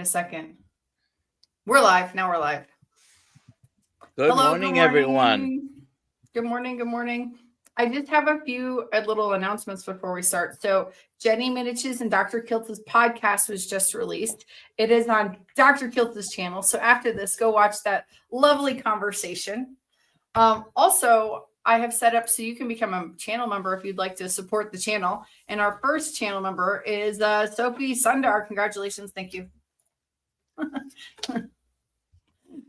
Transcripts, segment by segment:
second. We're live. Now we're live. Good morning, everyone. Good morning. Good morning. I just have a few little announcements before we start. So Jenny Minich's and Dr. Kiltz's podcast was just released. It is on Dr. Kiltz's channel. So after this, go watch that lovely conversation. Also, I have set up so you can become a channel member if you'd like to support the channel. And our first channel member is Sophie Sundar. Congratulations. Thank you.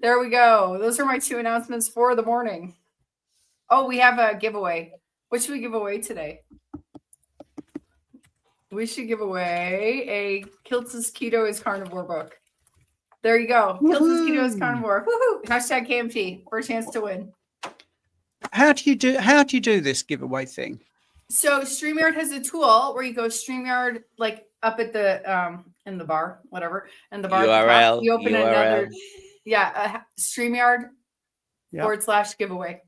There we go. Those are my two announcements for the morning. Oh, we have a giveaway. What should we give away today? We should give away a Kiltz's Keto is Carnivore book. There you go. Kiltz's Keto is Carnivore. Woohoo! Hashtag KMT for a chance to win. How do you do this giveaway thing? So StreamYard has a tool where you go StreamYard like up at the in the bar, whatever, and the bar URL. You open URL. another StreamYard / giveaway.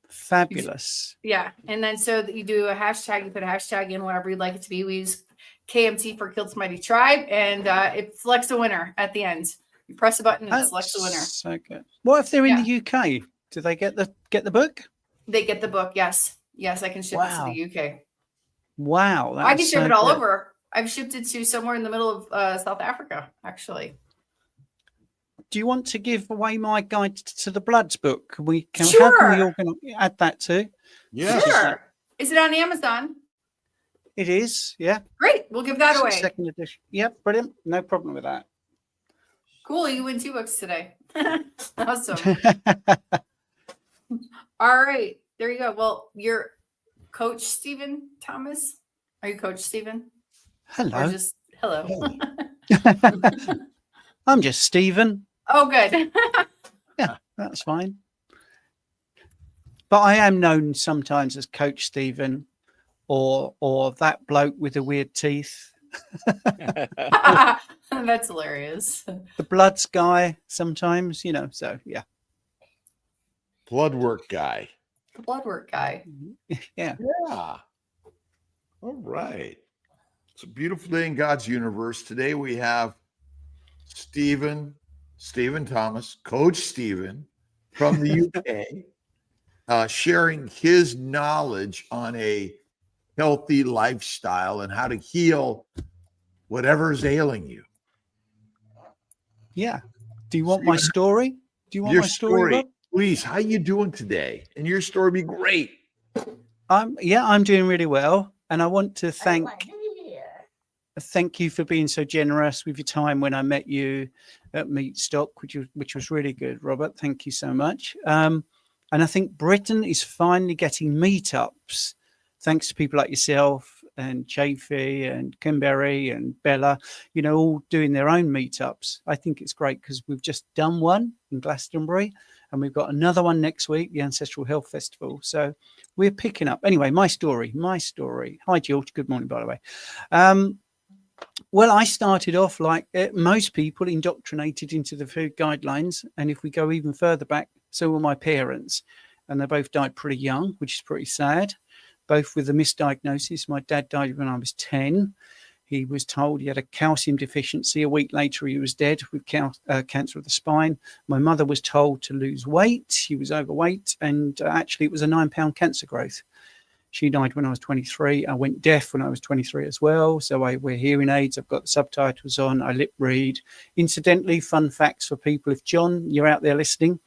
Fabulous. Yeah. And then so that you do a hashtag, you put a hashtag in whatever you'd like it to be. We use KMT for Kilt's Mighty Tribe, and it selects a winner at the end. You press a button and it selects a winner. So good. What if they're in the UK? Do they get the book? They get the book, yes. Yes, I can ship it to the UK. Wow. I can ship it all over. I've shipped it to somewhere in the middle of South Africa, actually. Do you want to give away my guide to the Bloods book? Sure. How can we organize, add that too? Yeah. Sure. Is it on Amazon? It is, yeah. Great. We'll give that away. Second edition. Yep, brilliant. No problem with that. Cool. You win 2 books today. Awesome. All right. There you go. Well, you're Coach Stephen Thomas. Are you Coach Stephen? Hello. Or just hello. I'm just Stephen. Oh, good. Yeah, that's fine. But I am known sometimes as Coach Stephen or that bloke with the weird teeth. That's hilarious. The Bloods guy sometimes, so yeah. Blood work guy. The blood work guy. Yeah. Yeah. All right. It's a beautiful day in God's universe. Today we have Stephen Thomas, Coach Stephen from the UK, sharing his knowledge on a healthy lifestyle and how to heal whatever's ailing you. Yeah. Do you want my story? Do you want Your my story? Rob? Please, how you doing today? And your story be great. I'm doing really well. And I want to thank you for being so generous with your time when I met you at Meatstock, which was really good, Robert. Thank you so much. And I think Britain is finally getting meetups, thanks to people like yourself and Chafee and Kimberly and Bella, all doing their own meetups. I think it's great because we've just done one in Glastonbury and we've got another one next week, the Ancestral Health Festival. So we're picking up. Anyway, my story. Hi, George. Good morning, by the way. Well, I started off like most people, indoctrinated into the food guidelines. And if we go even further back, so were my parents. And they both died pretty young, which is pretty sad. Both with a misdiagnosis. My dad died when I was 10. He was told he had a calcium deficiency. A week later, he was dead with cancer of the spine. My mother was told to lose weight. She was overweight. And actually, it was a 9-pound cancer growth. She died when I was 23. I went deaf when I was 23 as well. So I wear hearing aids. I've got the subtitles on. I lip read. Incidentally, fun facts for people. If John, you're out there listening,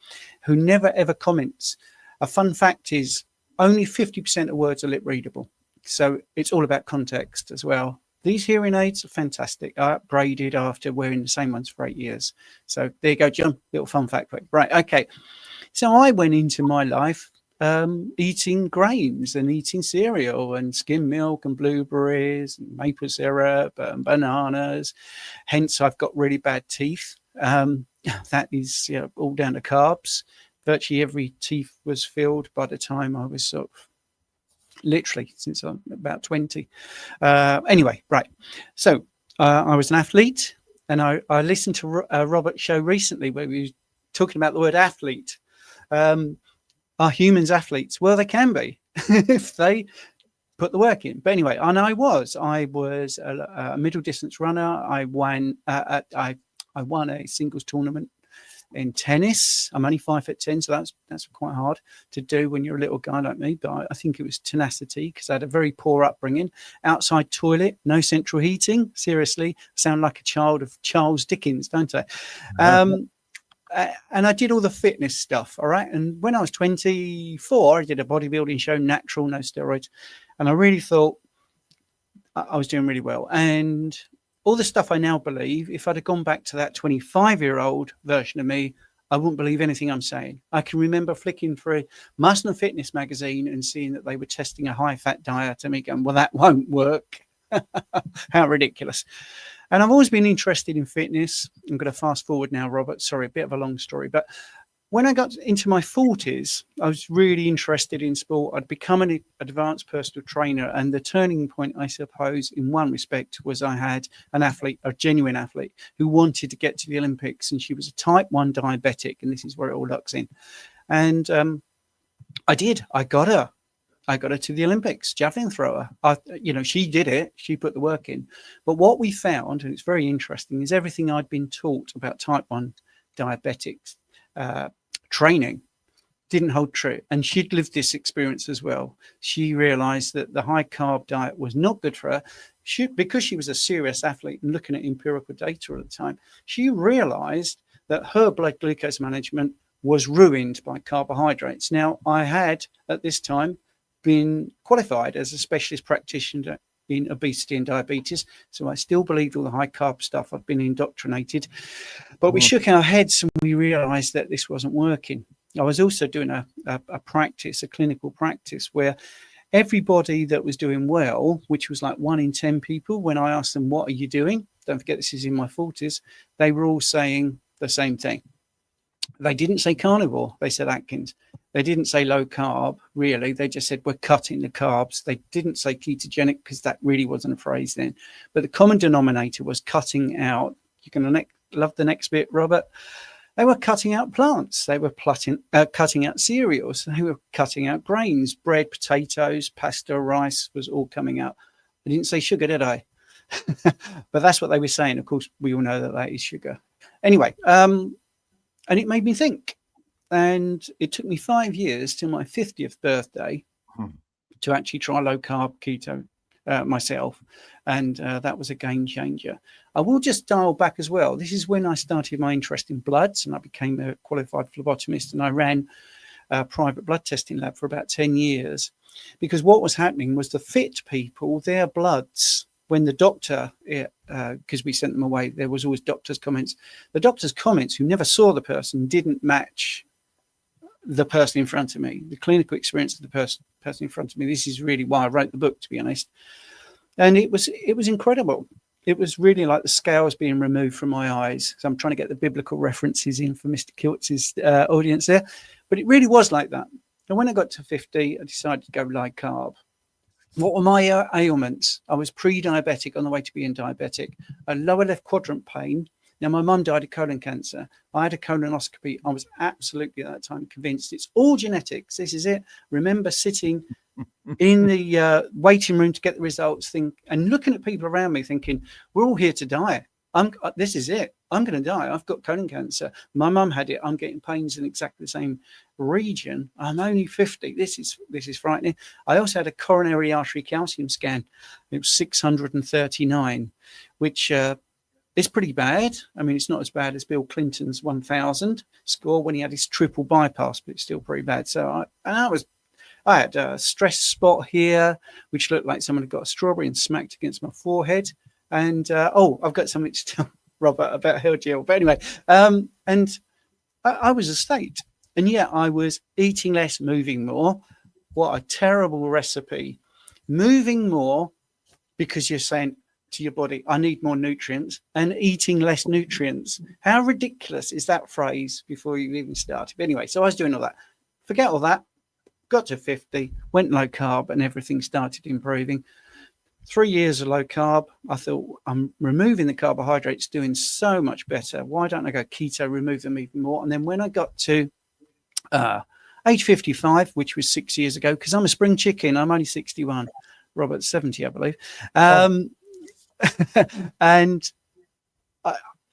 who never ever comments. A fun fact is only 50% of words are lip readable. So it's all about context as well. These hearing aids are fantastic. I upgraded after wearing the same ones for 8 years. So there you go, John. Little fun fact for you. Right. Okay. So I went into my life eating grains and eating cereal and skim milk and blueberries and maple syrup and bananas. Hence, I've got really bad teeth. That is all down to carbs. Virtually every teeth was filled by the time I was literally since I'm about 20. Anyway, right. So I was an athlete and I listened to Robert's show recently where we were talking about the word athlete. Are humans athletes? Well, they can be if they put the work in. But anyway, and I was a middle distance runner. I won a singles tournament in tennis. I'm only 5'10", so that's quite hard to do when you're a little guy like me. But I think it was tenacity, because I had a very poor upbringing. Outside toilet, no central heating. Seriously, sound like a child of Charles Dickens, don't I? And I did all the fitness stuff. All right. And when I was 24, I did a bodybuilding show, natural, no steroids. And I really thought I was doing really well. And all the stuff I now believe, if I'd have gone back to that 25-year-old version of me, I wouldn't believe anything I'm saying. I can remember flicking through Muscle and Fitness magazine and seeing that they were testing a high-fat diet, and me going, well, that won't work. How ridiculous. And I've always been interested in fitness. I'm going to fast forward now, Robert. Sorry, a bit of a long story. But when I got into my 40s, I was really interested in sport. I'd become an advanced personal trainer. And the turning point, I suppose, in one respect, was I had an athlete, a genuine athlete, who wanted to get to the Olympics. And she was a type 1 diabetic. And this is where it all locks in. And I did. I got her to the Olympics, javelin thrower. She did it. She put the work in. But what we found, and it's very interesting, is everything I'd been taught about type 1 diabetics training didn't hold true. And she'd lived this experience as well. She realized that the high carb diet was not good for her. Because she was a serious athlete and looking at empirical data at the time, she realized that her blood glucose management was ruined by carbohydrates. Now, I had at this time been qualified as a specialist practitioner in obesity and diabetes. So I still believed all the high carb stuff. I've been indoctrinated. But we shook our heads and we realized that this wasn't working. I was also doing a clinical practice, where everybody that was doing well, which was like 1 in 10 people, when I asked them, what are you doing? Don't forget, this is in my 40s. They were all saying the same thing. They didn't say carnivore. They said Atkins. They didn't say low carb, really. They just said, we're cutting the carbs. They didn't say ketogenic, because that really wasn't a phrase then. But the common denominator was cutting out. You're going to love the next bit, Robert. They were cutting out plants. They were cutting out cereals. They were cutting out grains, bread, potatoes, pasta, rice was all coming out. I didn't say sugar, did I? But that's what they were saying. Of course, we all know that is sugar. Anyway, and it made me think. And it took me 5 years till my 50th birthday to actually try low carb keto myself. And that was a game changer. I will just dial back as well. This is when I started my interest in bloods, and I became a qualified phlebotomist, and I ran a private blood testing lab for about 10 years. Because what was happening was the fit people, their bloods, when the doctor, because we sent them away, there was always doctor's comments. The doctor's comments, who never saw the person, didn't match the person in front of me, the clinical experience of the person in front of me. This is really why I wrote the book, to be honest. And it was incredible. It was really like the scales being removed from my eyes. So I'm trying to get the biblical references in for Mr. Kiltz's audience there. But it really was like that. And when I got to 50, I decided to go low carb. What were my ailments? I was pre-diabetic on the way to being diabetic. A lower left quadrant pain. Now, my mum died of colon cancer. I had a colonoscopy. I was absolutely at that time convinced it's all genetics. This is it. Remember sitting in the waiting room to get the results and looking at people around me thinking, we're all here to die. This is it. I'm going to die. I've got colon cancer. My mum had it. I'm getting pains in exactly the same region. I'm only 50. This is frightening. I also had a coronary artery calcium scan. It was 639, which is pretty bad. I mean, it's not as bad as Bill Clinton's 1,000 score when he had his triple bypass, but it's still pretty bad. So I had a stress spot here, which looked like someone had got a strawberry and smacked against my forehead. And I've got something to tell Robert about Hill Jill. But anyway, and I was a state, and yet I was eating less, moving more. What a terrible recipe. Moving more because you're saying to your body, I need more nutrients, and eating less nutrients. How ridiculous is that phrase before you even started? But anyway, so I was doing all that. Forget all that. Got to 50, went low carb, and everything started improving. 3 years of low carb, I thought, I'm removing the carbohydrates, doing so much better. Why don't I go keto, remove them even more? And then when I got to age 55, which was 6 years ago, because I'm a spring chicken, I'm only 61. Robert's 70, I believe. And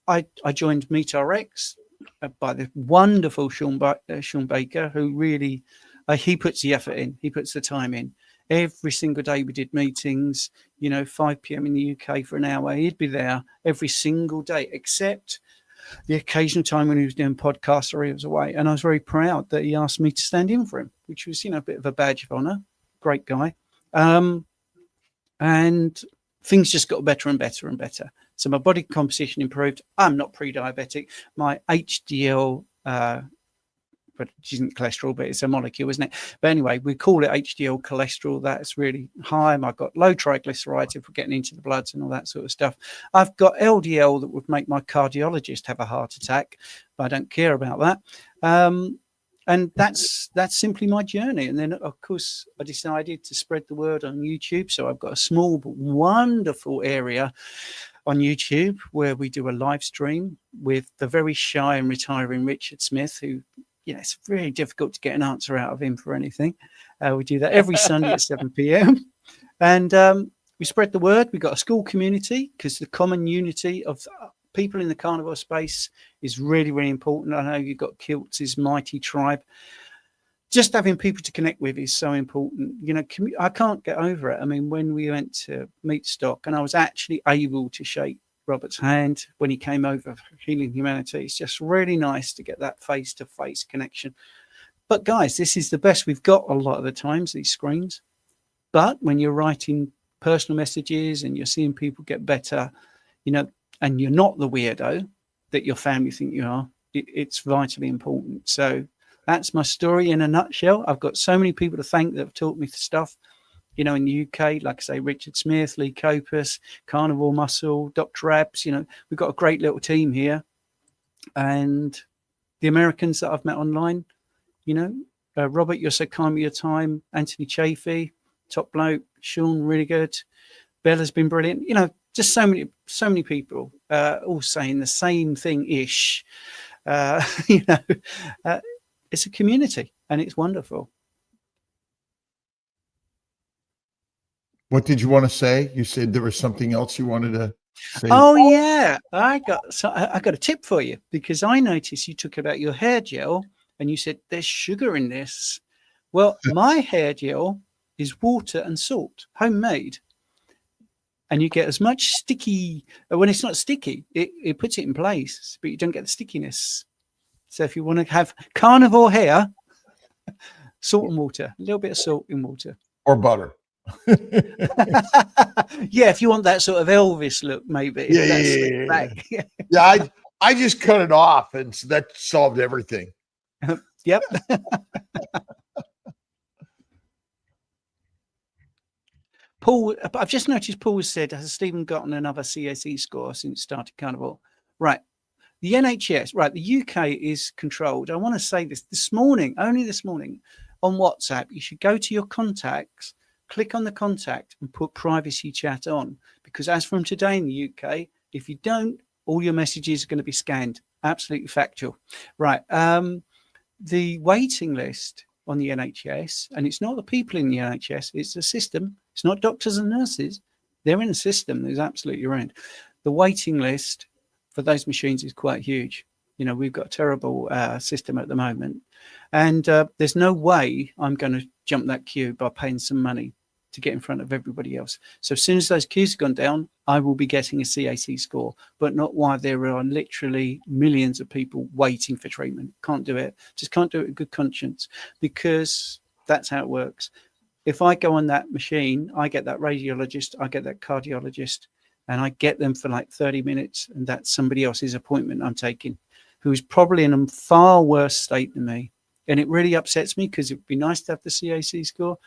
I joined MeetRx by the wonderful Sean Baker, who really, he puts the effort in, he puts the time in. Every single day we did meetings, 5 p.m. in the UK for an hour. He'd be there every single day, except the occasional time when he was doing podcasts or he was away. And I was very proud that he asked me to stand in for him, which was, a bit of a badge of honor. Great guy. And things just got better and better and better. So my body composition improved. I'm not pre-diabetic. My HDL, but it isn't cholesterol, but it's a molecule, isn't it? But anyway, we call it HDL cholesterol. That's really high. I've got low triglycerides if we're getting into the bloods and all that sort of stuff. I've got LDL that would make my cardiologist have a heart attack, but I don't care about that. And that's simply my journey. And then, of course, I decided to spread the word on YouTube. So I've got a small but wonderful area on YouTube where we do a live stream with the very shy and retiring Richard Smith, who, it's very difficult to get an answer out of him for anything. We do that every Sunday at 7 p.m. And we spread the word. We've got a school community because the common unity of people in the carnivore space is really, really important. I know you've got Kiltz's mighty tribe. Just having people to connect with is so important. I can't get over it. I mean, when we went to Meat Stock and I was actually able to shake Robert's hand when he came over for Healing Humanity, it's just really nice to get that face-to-face connection. But guys, this is the best we've got a lot of the times, these screens. But when you're writing personal messages and you're seeing people get better, and you're not the weirdo that your family think you are, it's vitally important. So that's my story in a nutshell. I've got so many people to thank that have taught me stuff, in the UK, like I say, Richard Smith, Lee Copus, Carnivore Muscle, Dr. Abs, we've got a great little team here. And the Americans that I've met online, Robert, you're so kind with your time. Anthony Chafee, top bloke. Sean, really good. Bella's been brilliant. Just so many people all saying the same thing-ish. It's a community and it's wonderful. What did you want to say? You said there was something else you wanted to say. Oh yeah, I got a tip for you, because I noticed you took about your hair gel and you said there's sugar in this. Well, my hair gel is water and salt, homemade. And you get as much sticky, when it's not sticky, it puts it in place, but you don't get the stickiness. So if you want to have carnivore hair, salt and water, a little bit of salt in water. Or butter. Yeah, if you want that sort of Elvis look, maybe. Yeah, I just cut it off and that solved everything. Yep. Paul, I've just noticed Paul has said, has Stephen gotten another CSE score since starting Carnivore? Right. The NHS, right, the UK is controlled. I want to say this morning, only this morning, on WhatsApp, you should go to your contacts, click on the contact and put privacy chat on. Because as from today in the UK, if you don't, all your messages are going to be scanned. Absolutely factual. Right. The waiting list on the NHS, and it's not the people in the NHS, it's the system. It's not doctors and nurses. They're in a system that's absolutely right. The waiting list for those machines is quite huge. We've got a terrible system at the moment. And there's no way I'm going to jump that queue by paying some money to get in front of everybody else. So as soon as those queues have gone down, I will be getting a CAC score, but not while there are literally millions of people waiting for treatment. Can't do it. Just can't do it with good conscience, because that's how it works. If I go on that machine, I get that radiologist, I get that cardiologist, and I get them for like 30 minutes, and that's somebody else's appointment I'm taking, who's probably in a far worse state than me. And it really upsets me, because it would be nice to have the CAC score,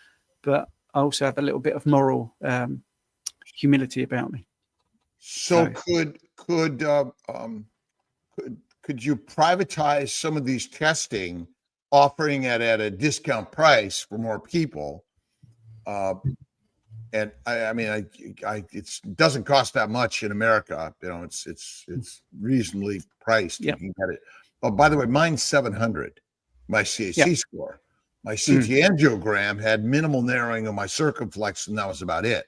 but I also have a little bit of moral humility about me. So could you privatize some of these testing, offering it at a discount price for more people? And I mean, it doesn't cost that much in America. It's reasonably priced. Yep. You can get it. Oh, by the way, mine's 700, my CAC score. My CT angiogram had minimal narrowing of my circumflex, and that was about it.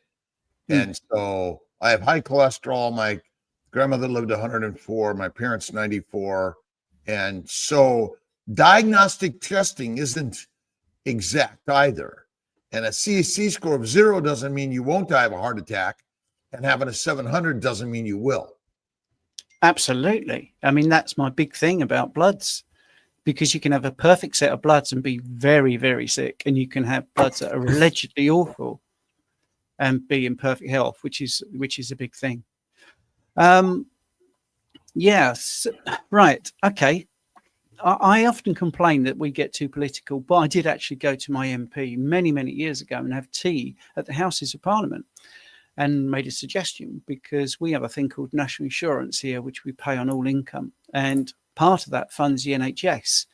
And so I have high cholesterol. My grandmother lived 104, my parents 94. And so diagnostic testing isn't exact either. And a CAC score of 0 doesn't mean you won't die of a heart attack, and having a 700 doesn't mean you will. Absolutely. I mean, that's my big thing about bloods, because you can have a perfect set of bloods and be very, very sick, and you can have bloods that are allegedly awful and be in perfect health, which is a big thing. Yes, right. Okay. I often complain that we get too political, but I did actually go to my MP many, many years ago and have tea at the Houses of Parliament and made a suggestion, because we have a thing called national insurance here, which we pay on all income. And part of that funds the NHS.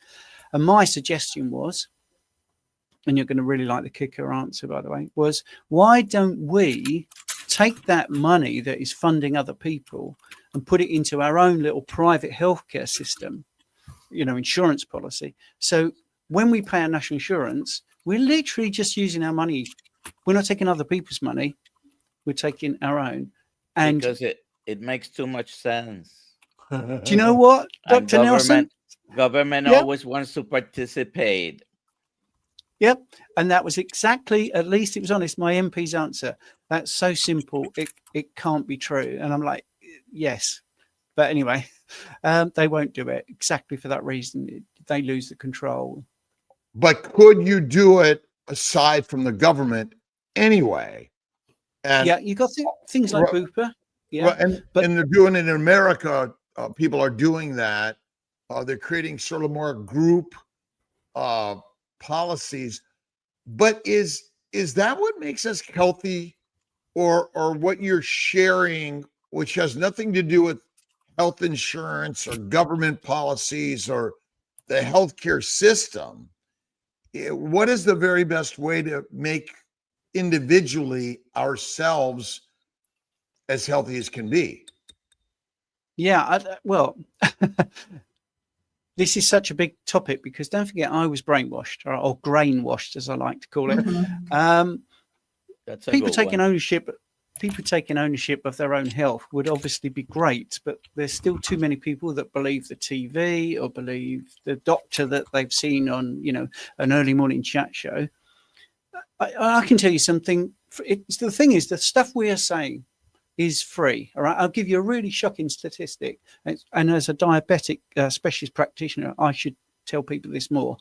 And my suggestion was, and you're going to really like the kicker answer, by the way, was, why don't we take that money that is funding other people and put it into our own little private healthcare system, insurance policy? So when we pay our national insurance, we're literally just using our money. We're not taking other people's money. We're taking our own. And because it makes too much sense. do you know what, And Dr. Nelson? Government Yep. always wants to participate. Yep. And that was exactly, at least it was honest, my MP's answer. That's so simple. It can't be true. And I'm like, yes. But anyway, they won't do it exactly for that reason. They lose the control. But could you do it aside from the government anyway? And Yeah, you got things like Bupa. Yeah, and they're doing it in America. People are doing that. They're creating sort of more group policies. But is that what makes us healthy, or what you're sharing, which has nothing to do with health insurance or government policies or the healthcare system? What is the very best way to make individually ourselves as healthy as can be? Yeah, well, this is such a big topic, because don't forget, I was brainwashed or grain washed, as I like to call it. That's a People good taking one. ownership of their own health would obviously be great, but there's still too many people that believe the TV or believe the doctor that they've seen on, an early morning chat show. I can tell you something. The thing is, the stuff we are saying is free. All right. I'll give you a really shocking statistic. And as a diabetic specialist practitioner, I should tell people this more.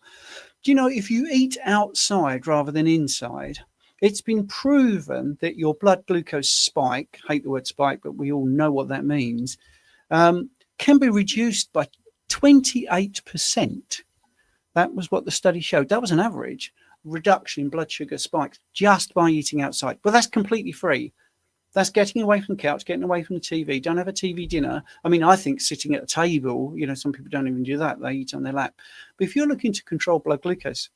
Do you know, if you eat outside rather than inside, it's been proven that your blood glucose spike, hate the word spike, but we all know what that means, can be reduced by 28%. That was what the study showed. That was an average reduction in blood sugar spikes just by eating outside. But that's completely free. That's getting away from the couch, getting away from the TV. Don't have a TV dinner. I mean, I think sitting at a table, some people don't even do that. They eat on their lap. But if you're looking to control blood glucose,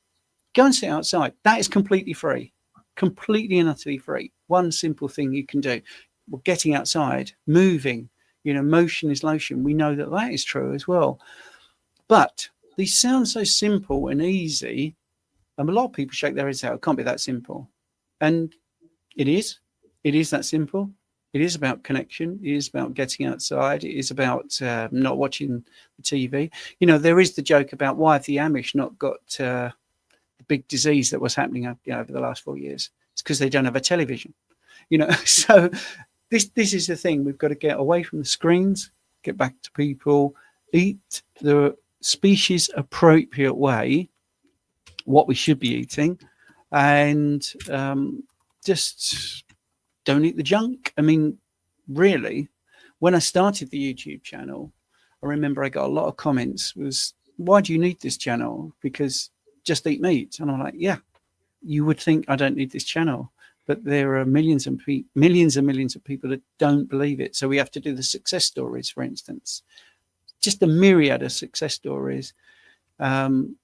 go and sit outside. That is completely free, completely and utterly free. One simple thing you can do. Well, getting outside, moving, motion is lotion. We know that is true as well. But these sound so simple and easy. And a lot of people shake their heads out. It can't be that simple. And it is. It is that simple. It is about connection. It is about getting outside. It is about not watching the TV. There is the joke about why have the Amish not got the big disease that was happening over the last 4 years. It's because they don't have a television. So this is the thing. We've got to get away from the screens, get back to people, eat the species appropriate way, what we should be eating, and just don't eat the junk. I mean, really, when I started the YouTube channel, I remember I got a lot of comments was, why do you need this channel? Because just eat meat. And I'm like, yeah, you would think I don't need this channel, but there are millions and millions of people that don't believe it. So we have to do the success stories, for instance, just a myriad of success stories. And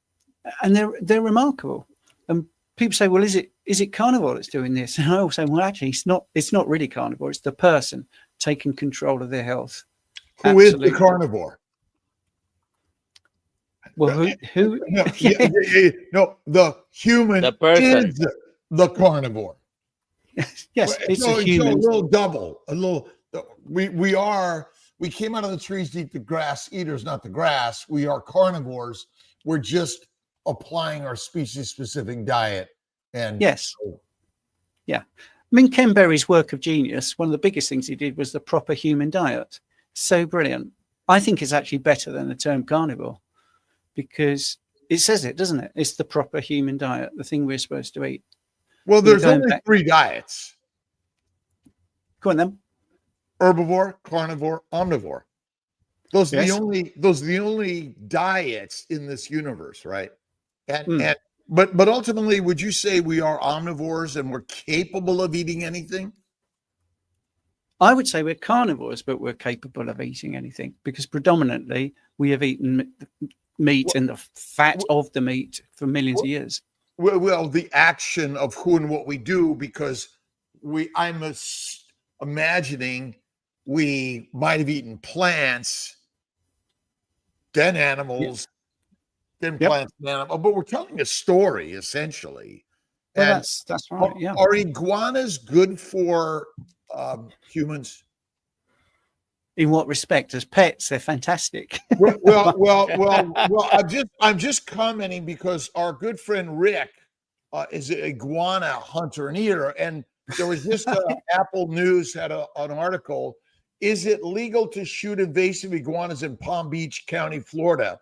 they're remarkable. And people say, well, is it carnivore that's doing this? And I will say, well, actually, it's not really carnivore. It's the person taking control of their health. Who is the carnivore? Well, who? No, no, the human The person. is the carnivore. Yes, it's So a a human. little double. A little. We came out of the trees to eat the grass eaters, not the grass. We are carnivores. We're just applying our species-specific diet. And Yes. Yeah. I mean, Ken Berry's work of genius, one of the biggest things he did was the proper human diet. So brilliant. I think it's actually better than the term carnivore because it says it, doesn't it? It's the proper human diet, the thing we're supposed to eat. well, there's going only back- 3 diets: Go on then. herbivore, carnivore, omnivore. Those are Yes. the only diets in this universe, right? And Mm. but ultimately, would you say we are omnivores and we're capable of eating anything? I would say we're carnivores, but we're capable of eating anything because predominantly we have eaten meat and the fat of the meat for millions of years. Well, the action of who and what we do, because I'm imagining we might have eaten plants, then animals, then Yep. plants, and animals, but we're telling a story essentially. Well, And that's right. Yeah. are iguanas good for humans? In what respect? As pets, they're fantastic. Well. I'm just commenting because our good friend Rick is an iguana hunter and eater, and there was just Apple News had an article. Is it legal to shoot invasive iguanas in Palm Beach County, Florida?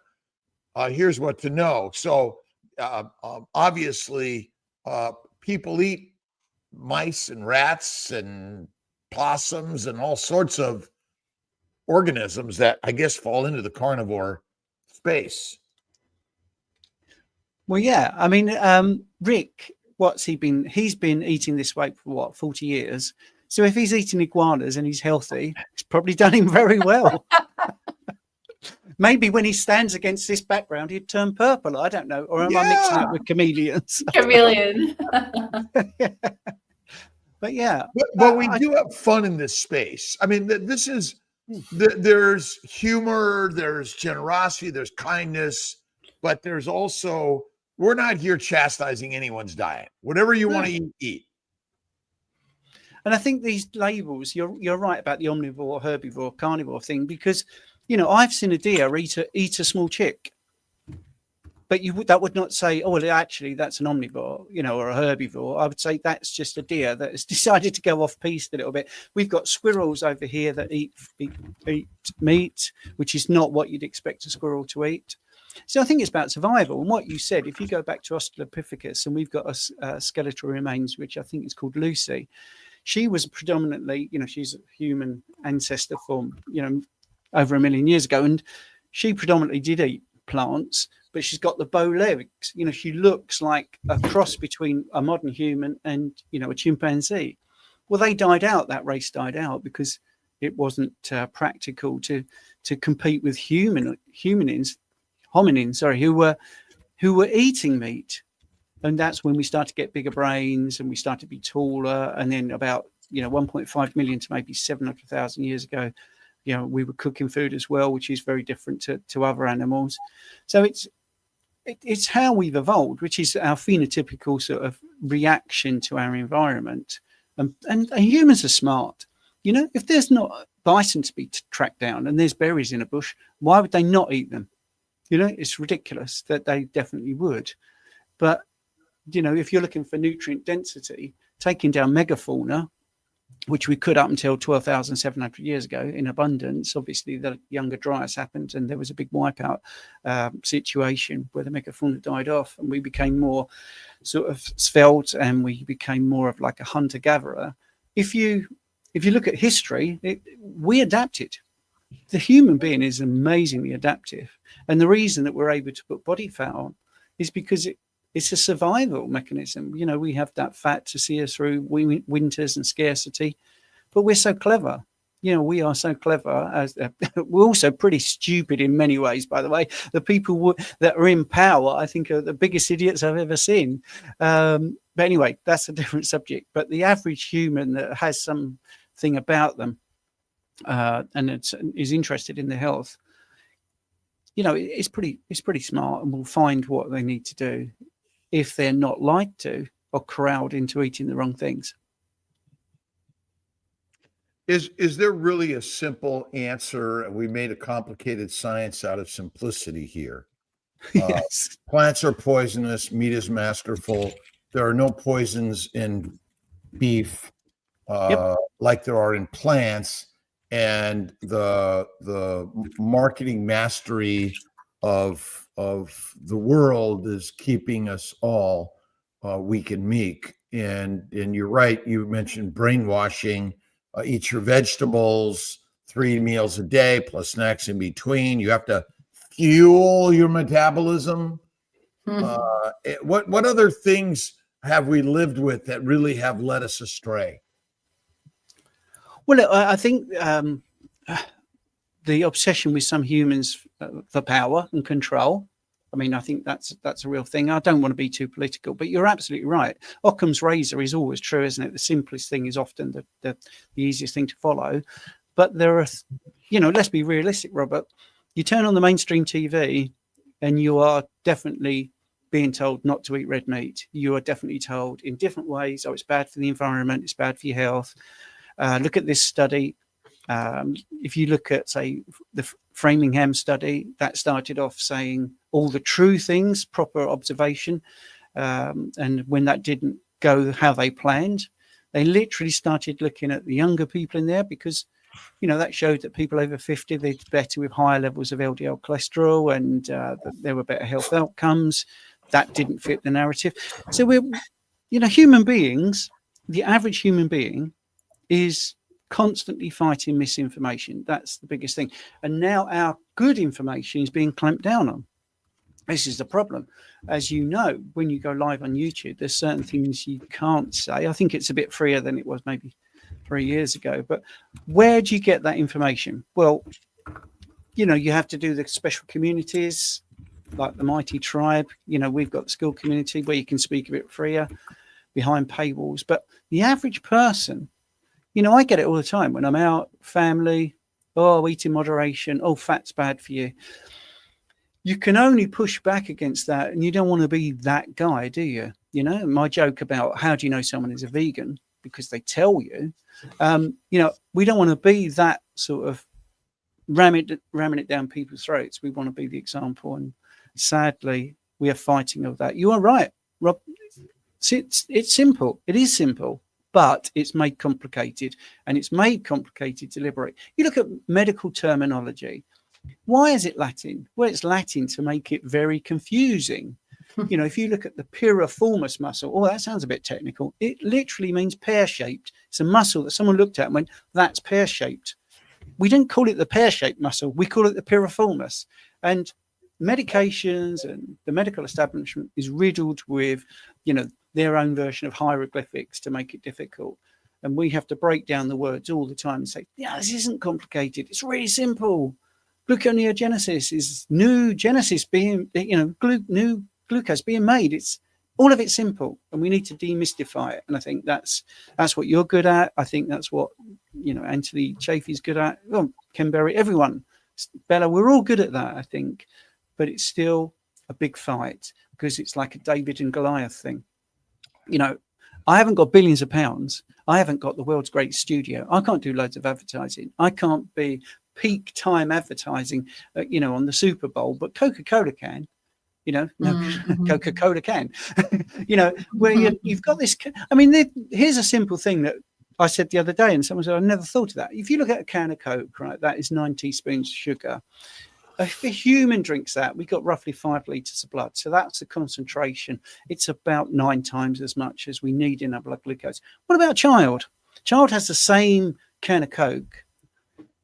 Here's what to know. So obviously, people eat mice and rats and possums and all sorts of organisms that I guess fall into the carnivore space. Well, yeah. I mean, Rick, he's been eating this way for what, 40 years. So if he's eating iguanas and he's healthy, it's probably done him very well. Maybe when he stands against this background, he'd turn purple. I don't know. Or am I mixing up with chameleons? Chameleon. But yeah. But we do have fun in this space. I mean, there's humor, there's generosity, there's kindness, but there's also, we're not here chastising anyone's diet. Whatever you want to eat, eat. And I think these labels, you're right about the omnivore, herbivore, carnivore thing, because, you know, I've seen a deer eat a small chick, but that would not say, oh, well, actually, that's an omnivore, you know, or a herbivore. I would say that's just a deer that has decided to go off piste a little bit. We've got squirrels over here that eat meat, which is not what you'd expect a squirrel to eat. So I think it's about survival. And what you said, if you go back to Australopithecus, and we've got a skeletal remains, which I think is called Lucy. She was predominantly, you know, she's a human ancestor from, you know, over 1 million years ago. And she predominantly did eat plants, but she's got the bow legs. You know, she looks like a cross between a modern human and, you know, a chimpanzee. Well, they died out. That race died out because it wasn't practical to compete with hominins, who were eating meat. And that's when we start to get bigger brains and we start to be taller. And then about, you know, 1.5 million to maybe 700,000 years ago, you know, we were cooking food as well, which is very different to other animals. So it's how we've evolved, which is our phenotypical sort of reaction to our environment. And humans are smart. You know, if there's not bison to be tracked down and there's berries in a bush, why would they not eat them? You know, it's ridiculous that they definitely would. But, you know, if you're looking for nutrient density, taking down megafauna, which we could up until 12,700 years ago in abundance, obviously the Younger Dryas happened and there was a big wipeout situation where the megafauna died off and we became more sort of svelte and we became more of like a hunter-gatherer. If you look at history, we adapted. The human being is amazingly adaptive. And the reason that we're able to put body fat on is because it's a survival mechanism. You know, we have that fat to see us through winters and scarcity, but we're so clever. You know, we are so clever. We're also pretty stupid in many ways, by the way. The people that are in power, I think, are the biggest idiots I've ever seen. But anyway, that's a different subject. But the average human that has something about them and is interested in their health, it's pretty smart, and will find what they need to do if they're not lied to or corralled into eating the wrong things. Is there really a simple answer? We made a complicated science out of simplicity here. Yes. Plants are poisonous. Meat is masterful. There are no poisons in beef like there are in plants. And the marketing mastery of the world is keeping us all weak and meek. And you're right. You mentioned brainwashing. Eat your vegetables 3 meals a day plus snacks in between. You have to fuel your metabolism. What other things have we lived with that really have led us astray? Well, I think the obsession with some humans for power and control. I mean, I think that's a real thing. I don't want to be too political, but you're absolutely right. Occam's razor is always true, isn't it? The simplest thing is often the easiest thing to follow. But there are, let's be realistic, Robert. You turn on the mainstream TV and you are definitely being told not to eat red meat. You are definitely told in different ways, oh, it's bad for the environment, it's bad for your health. Look at this study. If you look at, say, the Framingham study, that started off saying all the true things, proper observation. And when that didn't go how they planned, they literally started looking at the younger people in there because, that showed that people over 50, they're better with higher levels of LDL cholesterol and that there were better health outcomes. That didn't fit the narrative. So we're, human beings, the average human being is constantly fighting misinformation. That's the biggest thing. And now our good information is being clamped down on. This is the problem. As you know, when you go live on YouTube, there's certain things you can't say. I think it's a bit freer than it was maybe 3 years ago. But where do you get that information? Well, you have to do the special communities like the Mighty Tribe. We've got the school community where you can speak a bit freer behind paywalls. But the average person, I get it all the time when I'm out, family, eat in moderation, fat's bad for you. You can only push back against that, and you don't want to be that guy, do you? My joke about how do you know someone is a vegan? Because they tell you. We don't want to be that sort of ramming it down people's throats. We want to be the example, and sadly, we are fighting over that. You are right, Rob. It's simple. It is simple. But it's made complicated, and it's made complicated deliberately. You look at medical terminology. Why is it Latin? Well, it's Latin to make it very confusing. If you look at the piriformis muscle, that sounds a bit technical. It literally means pear-shaped. It's a muscle that someone looked at and went, that's pear-shaped. We don't call it the pear-shaped muscle. We call it the piriformis. And medications and the medical establishment is riddled with, their own version of hieroglyphics to make it difficult. And we have to break down the words all the time and say, this isn't complicated. It's really simple. Gluconeogenesis is new genesis being, new glucose being made. It's all of it simple, and we need to demystify it. And I think that's what you're good at. I think that's what, Anthony Chafee's good at. Oh, Ken Berry, everyone, Bella, we're all good at that, I think. But it's still a big fight because it's like a David and Goliath thing. I haven't got billions of pounds. I haven't got the world's greatest studio. I can't do loads of advertising. I can't be peak time advertising, on the Super Bowl, but Coca-Cola can, Coca-Cola can, where you've got this. I mean, here's a simple thing that I said the other day, and someone said, I never thought of that. If you look at a can of Coke, right, that is 9 teaspoons of sugar. If a human drinks that, we got roughly 5 litres of blood. So that's the concentration. It's about 9 times as much as we need in our blood glucose. What about a child? Child has the same can of Coke,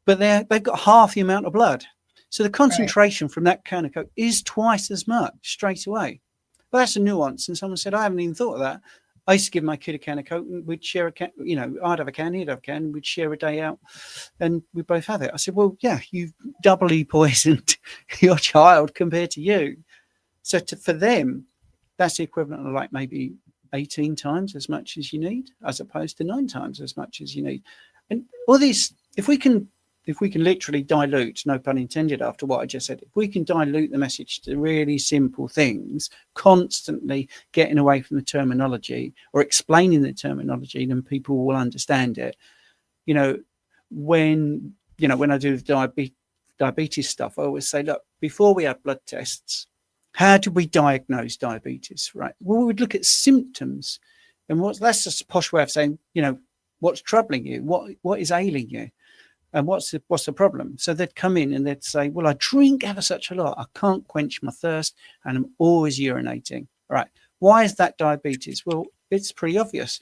but they've got half the amount of blood. So the concentration from that can of Coke is twice as much straight away. But that's a nuance. And someone said, I haven't even thought of that. I used to give my kid a can of Coke, and we'd share a can, I'd have a can, he'd have a can, we'd share a day out, and we both have it. I said, well, yeah, you've doubly poisoned your child compared to you. So for them, that's the equivalent of like maybe 18 times as much as you need, as opposed to 9 times as much as you need. And all these, if we can if we can literally dilute, no pun intended after what I just said, if we can dilute the message to really simple things, constantly getting away from the terminology or explaining the terminology, then people will understand it. When I do the diabetes stuff, I always say, look, before we have blood tests, how do we diagnose diabetes, right? Well, we would look at symptoms. And that's just a posh way of saying, what's troubling you? What is ailing you? And what's the problem? So they'd come in and they'd say, well, I drink ever such a lot. I can't quench my thirst and I'm always urinating. Right. Why is that diabetes? Well, it's pretty obvious.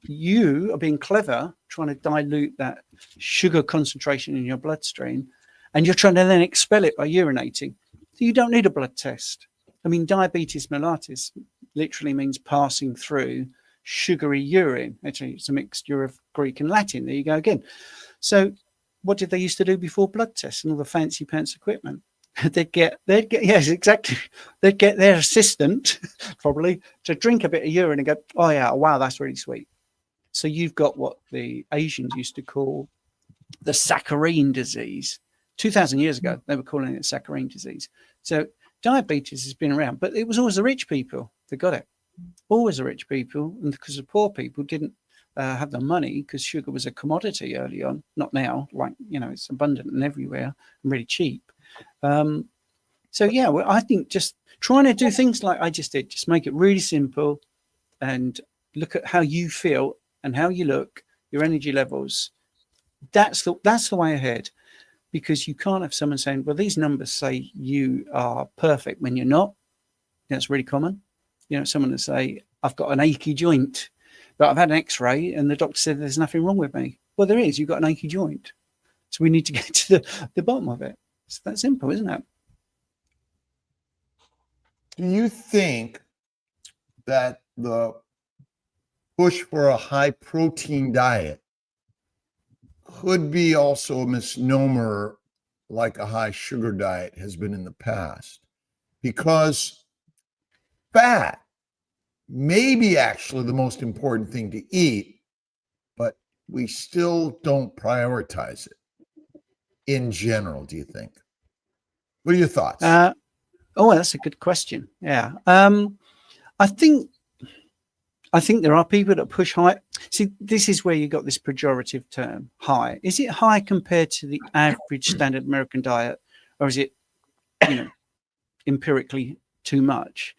You are being clever, trying to dilute that sugar concentration in your bloodstream, and you're trying to then expel it by urinating. So you don't need a blood test. I mean, diabetes mellitus literally means passing through sugary urine. Actually, it's a mixture of Greek and Latin. There you go again. So what did they used to do before blood tests and all the fancy pants equipment? They'd get yes, exactly. They'd get their assistant probably to drink a bit of urine and go, oh yeah, wow, that's really sweet. So you've got what the Asians used to call the saccharine disease. 2,000 years ago, they were calling it saccharine disease. So diabetes has been around, but it was always the rich people that got it. Always the rich people, and because the poor people didn't have the money, because sugar was a commodity early on, not now, like, it's abundant and everywhere and really cheap. So yeah, well, I think just trying to do things like I just did, just make it really simple and look at how you feel and how you look, your energy levels. That's the way ahead, because you can't have someone saying, well, these numbers say you are perfect when you're not. That's really common. Someone will say, I've got an achy joint, but I've had an x-ray and the doctor said there's nothing wrong with me. Well, there is. You've got an achy joint. So we need to get to the bottom of it. It's that simple, isn't it? Do you think that the push for a high protein diet could be also a misnomer like a high sugar diet has been in the past? Because fat may be actually the most important thing to eat, but we still don't prioritize it in general, do you think? What are your thoughts? That's a good question. Yeah. I think there are people that push high. See, this is where you got this pejorative term, high. Is it high compared to the average standard American diet, or is it, empirically too much?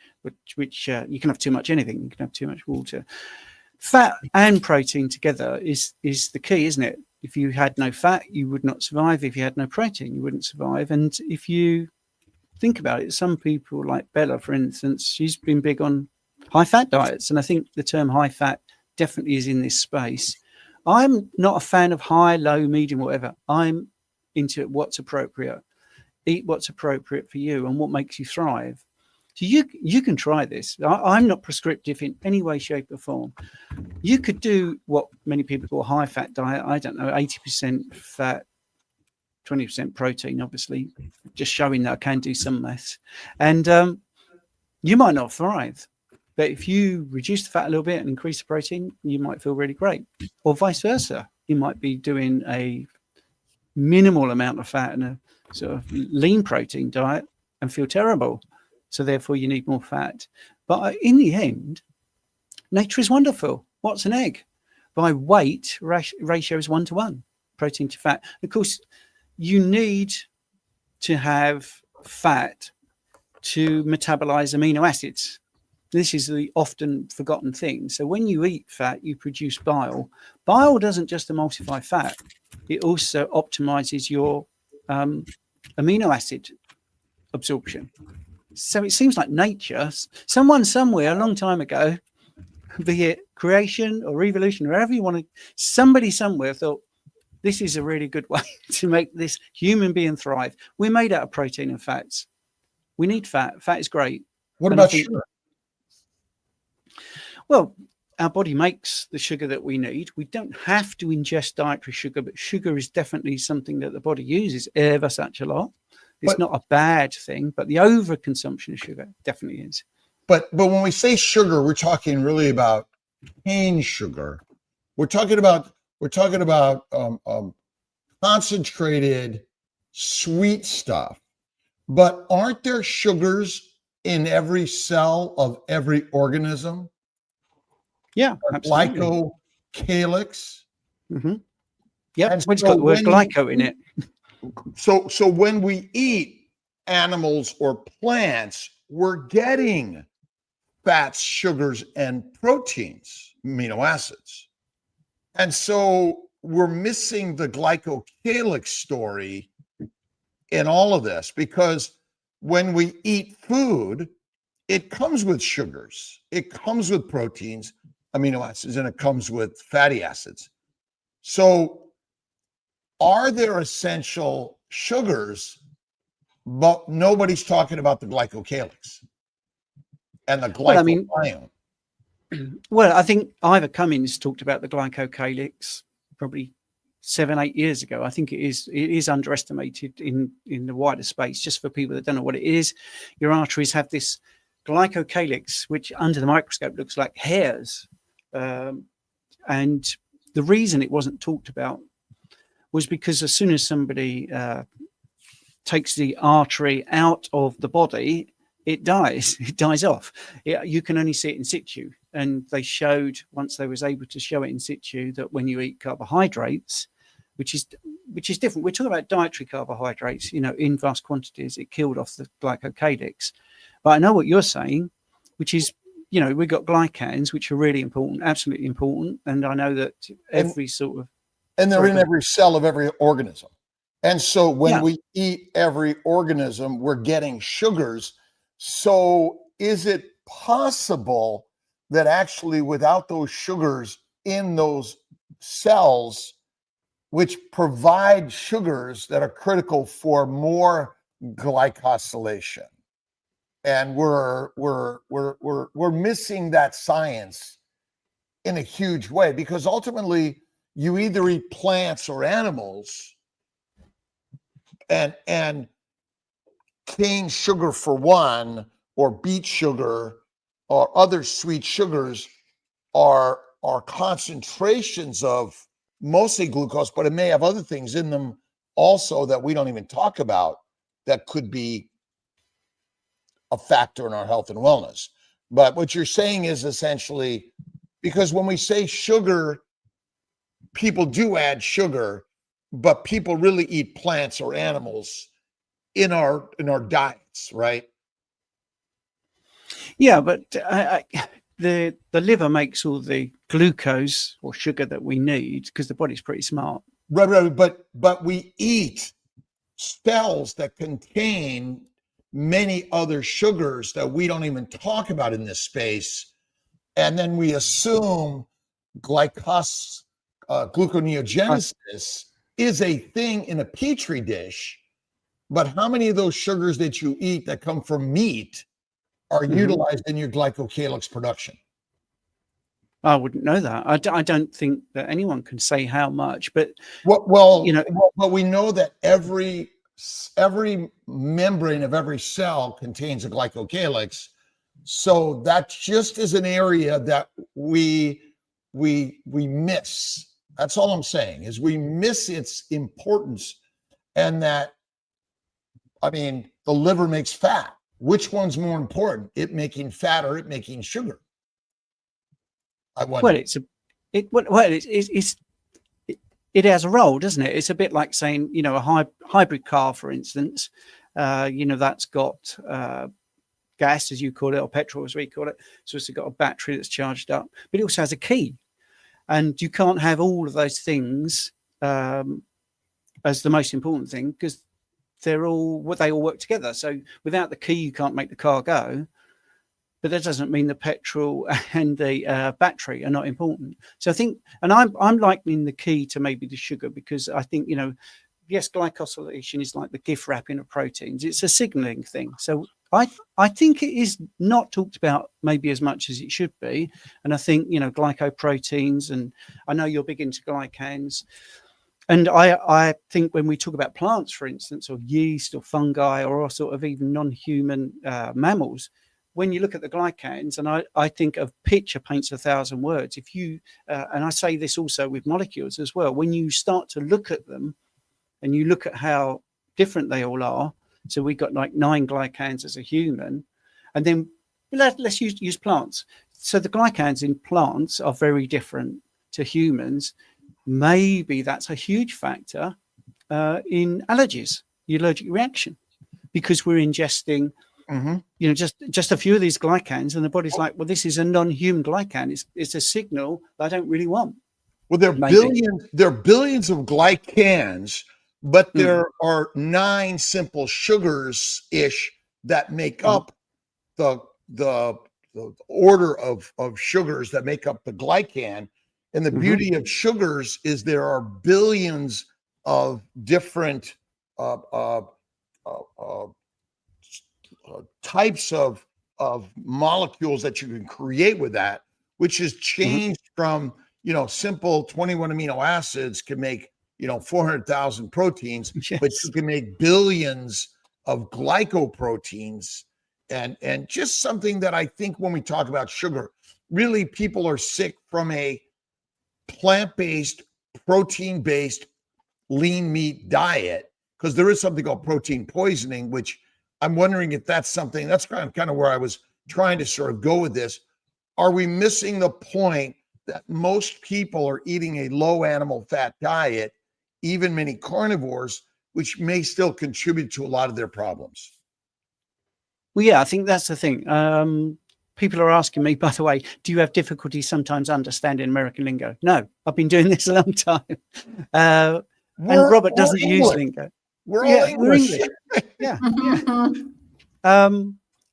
Which you can have too much anything. You can have too much water. Fat and protein together is the key, isn't it? If you had no fat, you would not survive. If you had no protein, you wouldn't survive. And if you think about it, some people like Bella, for instance, she's been big on high fat diets. And I think the term high fat definitely is in this space. I'm not a fan of high, low, medium, whatever. I'm into what's appropriate. Eat what's appropriate for you and what makes you thrive. So you can try this. I'm not prescriptive in any way, shape or form. You could do what many people call a high fat diet. I don't know, 80% fat, 20% protein, obviously, just showing that I can do some maths. And you might not thrive. But if you reduce the fat a little bit and increase the protein, you might feel really great. Or vice versa. You might be doing a minimal amount of fat and a sort of lean protein diet and feel terrible. So therefore you need more fat. But in the end, nature is wonderful. What's an egg? By weight, ratio is 1-to-1, protein to fat. Of course, you need to have fat to metabolize amino acids. This is the often forgotten thing. So when you eat fat, you produce bile. Bile doesn't just emulsify fat. It also optimizes your amino acid absorption. So it seems like nature, someone somewhere a long time ago, be it creation or evolution, wherever you want to, somebody somewhere thought, this is a really good way to make this human being thrive. We're made out of protein and fats. We need fat. Fat is great. What about sugar? Well, our body makes the sugar that we need. We don't have to ingest dietary sugar, but sugar is definitely something that the body uses ever such a lot. It's not a bad thing, but the overconsumption of sugar definitely is. But when we say sugar, we're talking really about cane sugar. We're talking about concentrated sweet stuff. But aren't there sugars in every cell of every organism? Yeah, absolutely. Glycocalyx. Mm-hmm. Yeah, And it's so got the word when glyco in it. So when we eat animals or plants, we're getting fats, sugars, and proteins, amino acids. And so we're missing the glycocalyx story in all of this, because when we eat food, it comes with sugars, it comes with proteins, amino acids, and it comes with fatty acids. So are there essential sugars, but nobody's talking about the glycocalyx and the Well, I mean, glycobiome? Well, I think Ivor Cummins talked about the glycocalyx probably 7-8 years ago. I think it is underestimated in the wider space. Just for people that don't know what it is, your arteries have this glycocalyx, which under the microscope looks like hairs. And the reason it wasn't talked about was because as soon as somebody takes the artery out of the body, it dies. It dies off. You can only see it in situ. And they showed, once they was able to show it in situ, that when you eat carbohydrates, which is different. We're talking about dietary carbohydrates, in vast quantities, it killed off the glycocalyx. But I know what you're saying, which is, we've got glycans, which are really important, absolutely important. And I know that every sort of... And they're in every cell of every organism. And so when Yeah. we eat every organism, we're getting sugars. So is it possible that actually without those sugars in those cells, which provide sugars that are critical for more glycosylation, and we're missing that science in a huge way, because ultimately you either eat plants or animals, and cane sugar for one, or beet sugar, or other sweet sugars are concentrations of mostly glucose, but it may have other things in them also that we don't even talk about that could be a factor in our health and wellness. But what you're saying is essentially, because when we say sugar, people do add sugar, but people really eat plants or animals in our diets, right? Yeah, but the liver makes all the glucose or sugar that we need because the body's pretty smart. Right. But we eat cells that contain many other sugars that we don't even talk about in this space, and then we assume gluconeogenesis is a thing in a petri dish. But how many of those sugars that you eat that come from meat are utilized in your glycocalyx production? I wouldn't know that. I don't think that anyone can say how much, but But we know that every membrane of every cell contains a glycocalyx. So that just is an area that we miss. That's all I'm saying, is we miss its importance. And that, I mean, the liver makes fat. Which one's more important, it making fat or it making sugar? I wonder. Well, it has a role, doesn't it? It's a bit like saying, a hybrid car, for instance, that's got gas, as you call it, or petrol, as we call it. So it's got a battery that's charged up, but it also has a key. And you can't have all of those things as the most important thing, because they all work together. So without the key, you can't make the car go. But that doesn't mean the petrol and the battery are not important. So I think, and I'm likening the key to maybe the sugar, because I think, yes, glycosylation is like the gift wrapping of proteins. It's a signaling thing. So I think it is not talked about maybe as much as it should be. And I think, glycoproteins, and I know you're big into glycans. And I think when we talk about plants, for instance, or yeast or fungi, or sort of even non-human mammals, when you look at the glycans, and I think a picture paints 1,000 words. If you, and I say this also with molecules as well, when you start to look at them, and you look at how different they all are. So we got like 9 glycans as a human, and then let's use plants. So the glycans in plants are very different to humans. Maybe that's a huge factor in allergies, the allergic reaction, because we're ingesting, just a few of these glycans, and the body's like, well, this is a non-human glycan. It's a signal that I don't really want. Well, there are billions of glycans, but there are 9 simple sugars ish that make up the order of sugars that make up the glycan. And the beauty of sugars is there are billions of different types of molecules that you can create with that, which has changed from, simple 21 amino acids can make, 400,000 proteins, but you can make billions of glycoproteins. And just something that I think when we talk about sugar, really people are sick from a plant-based, protein-based, lean meat diet, because there is something called protein poisoning, which I'm wondering if that's something, that's kind of where I was trying to sort of go with this. Are we missing the point that most people are eating a low animal fat diet, even many carnivores, which may still contribute to a lot of their problems? Well, yeah, I think that's the thing. People are asking me, by the way, do you have difficulty sometimes understanding American lingo? No, I've been doing this a long time. And Robert doesn't use lingo. We're all English. Yeah.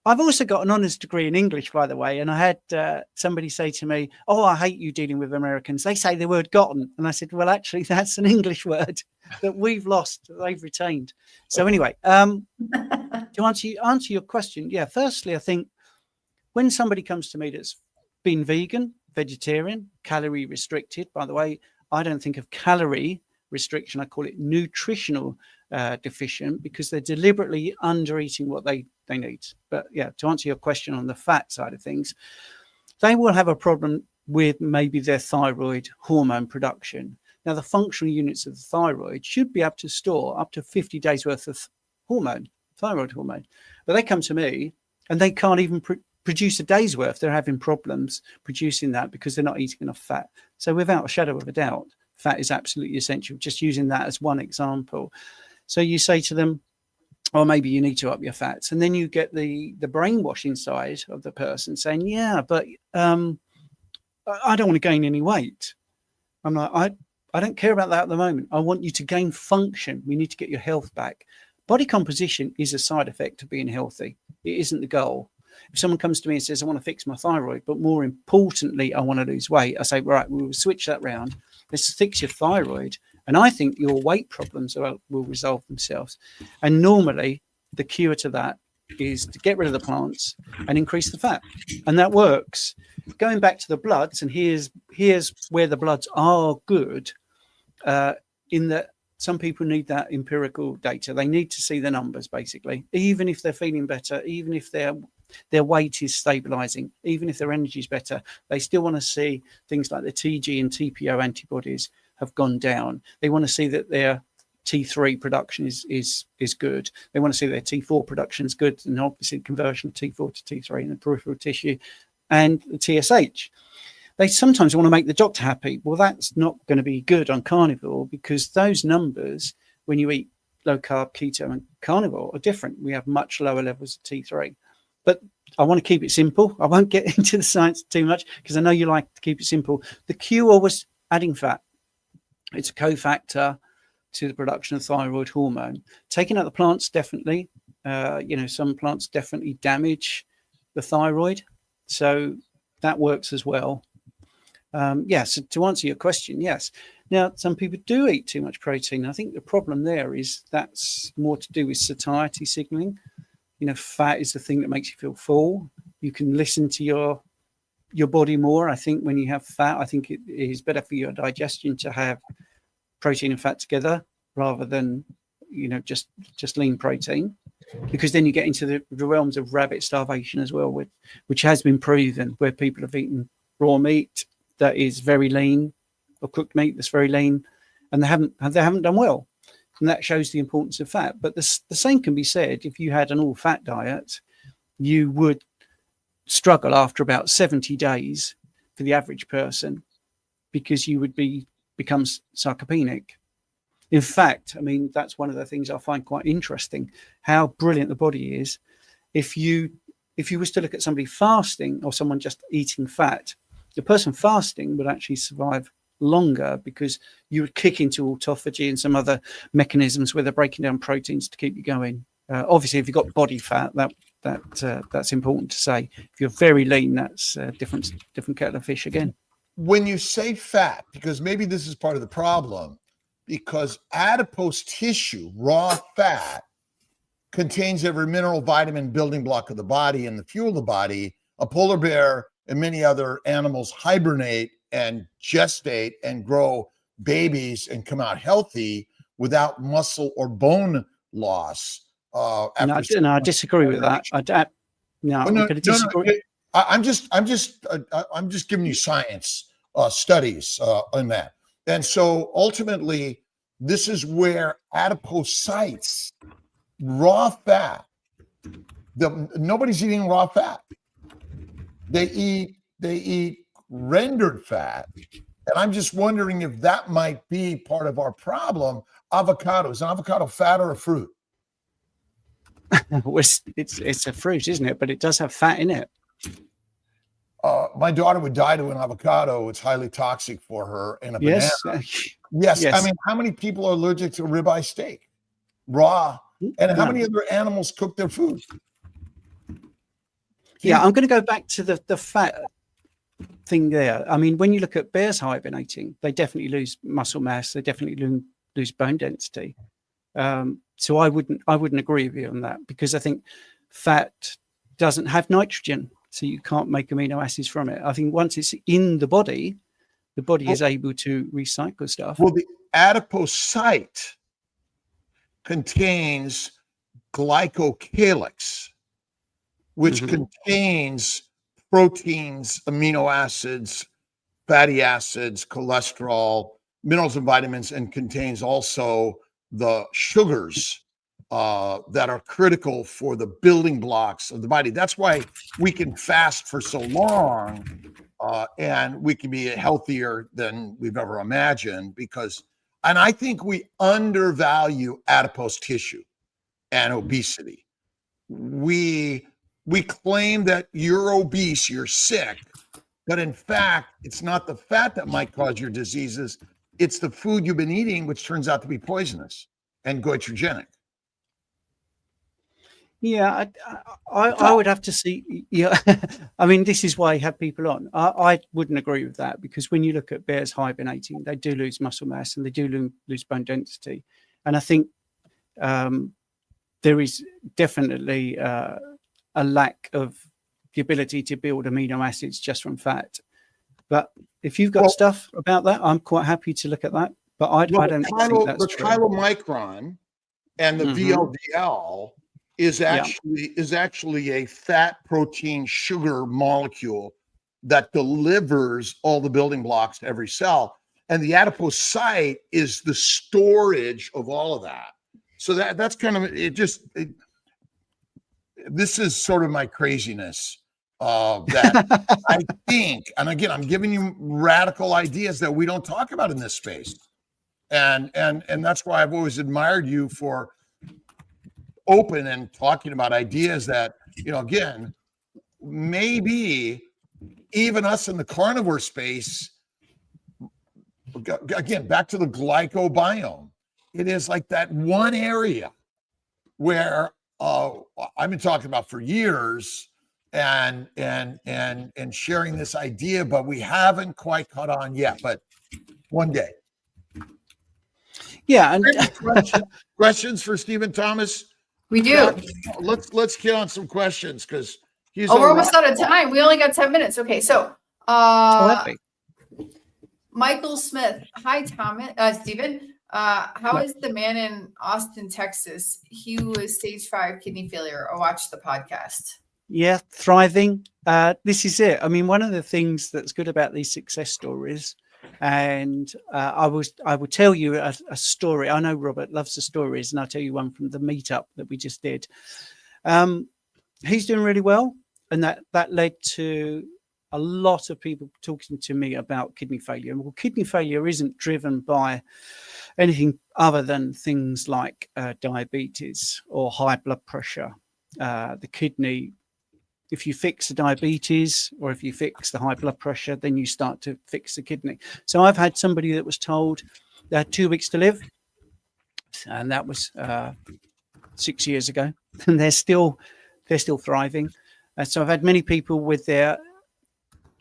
I've also got an honours degree in English, by the way. And I had somebody say to me, oh, I hate you dealing with Americans. They say the word gotten. And I said, well, actually, that's an English word that we've lost, that they've retained. So anyway, to answer your question, yeah, firstly, I think when somebody comes to me that's been vegan, vegetarian, calorie restricted, by the way, I don't think of calorie restriction. I call it nutritional deficient, because they're deliberately under eating what they need. But yeah, to answer your question on the fat side of things, they will have a problem with maybe their thyroid hormone production. Now, the functional units of the thyroid should be able to store up to 50 days worth of thyroid hormone. But they come to me and they can't even produce a day's worth. They're having problems producing that because they're not eating enough fat. So without a shadow of a doubt, fat is absolutely essential. Just using that as one example. So you say to them, or maybe you need to up your fats. And then you get the brainwashing side of the person saying, yeah, but I don't want to gain any weight. I'm like, I don't care about that at the moment. I want you to gain function. We need to get your health back. Body composition is a side effect of being healthy. It isn't the goal. If someone comes to me and says, I want to fix my thyroid, but more importantly, I want to lose weight, I say, right, we'll switch that round. Let's fix your thyroid. And I think your weight problems will resolve themselves. And normally the cure to that is to get rid of the plants and increase the fat. And that works. Going back to the bloods, and here's where the bloods are good, in that some people need that empirical data. They need to see the numbers, basically, even if they're feeling better, even if their weight is stabilizing, even if their energy is better, they still want to see things like the TG and TPO antibodies have gone down. They want to see that their T3 production is good. They want to see their T4 production is good, and obviously conversion of T4 to T3 in the peripheral tissue, and the TSH. They sometimes want to make the doctor happy. Well, that's not going to be good on carnivore, because those numbers, when you eat low carb, keto, and carnivore, are different. We have much lower levels of T3. But I want to keep it simple. I won't get into the science too much, because I know you like to keep it simple. The cure was adding fat. It's a cofactor to the production of thyroid hormone. Taking out the plants, definitely. Some plants definitely damage the thyroid. So that works as well. So to answer your question, yes. Now, some people do eat too much protein. I think the problem there is that's more to do with satiety signaling. Fat is the thing that makes you feel full. You can listen to your body more. I think when you have fat, I think it is better for your digestion to have protein and fat together rather than, just lean protein, because then you get into the realms of rabbit starvation as well, which has been proven, where people have eaten raw meat that is very lean, or cooked meat that's very lean, and they haven't done well. and that shows the importance of fat. But the same can be said if you had an all fat diet, you would struggle after about 70 days for the average person, because you would become sarcopenic. In fact, I mean, that's one of the things I find quite interesting, how brilliant the body is. If you was to look at somebody fasting or someone just eating fat, the person fasting would actually survive longer, because you would kick into autophagy and some other mechanisms where they're breaking down proteins to keep you going. Obviously, if you've got body fat, that's important to say. If you're very lean, that's different kettle of fish again. When you say fat, because maybe this is part of the problem, because adipose tissue, raw fat, contains every mineral, vitamin, building block of the body and the fuel of the body. A polar bear and many other animals hibernate and gestate and grow babies and come out healthy without muscle or bone loss. No, I disagree with that. I'm going to disagree. I'm just giving you science studies on that. And so ultimately, this is where adipocytes, raw fat, nobody's eating raw fat. They eat rendered fat. And I'm just wondering if that might be part of our problem. Avocado, is an avocado fat or a fruit? It's a fruit, isn't it? But it does have fat in it. My daughter would die to an avocado. It's highly toxic for her. And a Yes. banana. Yes. Yes. I mean, how many people are allergic to ribeye steak? Raw. And how No. many other animals cook their food? Yeah, I'm going to go back to the fat thing there. I mean, when you look at bears hibernating, they definitely lose muscle mass. They definitely lose bone density. So I wouldn't agree with you on that, because I think fat doesn't have nitrogen, so you can't make amino acids from it. I think once it's in the body is able to recycle stuff. Well, the adipocyte contains glycocalyx, which contains proteins, amino acids, fatty acids, cholesterol, minerals and vitamins, and contains also the sugars that are critical for the building blocks of the body. That's why we can fast for so long and we can be healthier than we've ever imagined, and I think we undervalue adipose tissue and obesity. We claim that you're obese, you're sick, but in fact, it's not the fat that might cause your diseases. It's the food you've been eating, which turns out to be poisonous and goitrogenic. Yeah, I would have to see. Yeah, I mean, this is why I have people on. I wouldn't agree with that, because when you look at bears hibernating, they do lose muscle mass and they do lose bone density. And I think there is definitely a lack of the ability to build amino acids just from fat. But if you've got stuff about that, I'm quite happy to look at that. But I don't think that's true. The chylomicron and the VLDL is actually a fat protein sugar molecule that delivers all the building blocks to every cell. And the adipocyte is the storage of all of that. So that's kind of this is sort of my craziness that I think, and again, I'm giving you radical ideas that we don't talk about in this space. And that's why I've always admired you for open and talking about ideas that, again, maybe even us in the carnivore space, again, back to the glycobiome, it is like that one area where I've been talking about for years and sharing this idea, but we haven't quite caught on yet, but one day. Yeah. And questions for Stephen Thomas? We do. Let's get on some questions, because he's. We're almost out of time. We only got 10 minutes. Okay, so Michael Smith. Hi, Thomas. Stephen. How is the man in Austin, Texas? He was stage 5 kidney failure. I watched the podcast. Yeah, thriving. This is it. I mean, one of the things that's good about these success stories And I will tell you a story. I know Robert loves the stories, and I'll tell you one from the meetup that we just did. He's doing really well, and that led to a lot of people talking to me about kidney failure. Well, kidney failure isn't driven by anything other than things like diabetes or high blood pressure. The kidney, if you fix the diabetes or if you fix the high blood pressure, then you start to fix the kidney. So I've had somebody that was told they had 2 weeks to live, and that was 6 years ago, and they're still thriving. So I've had many people with their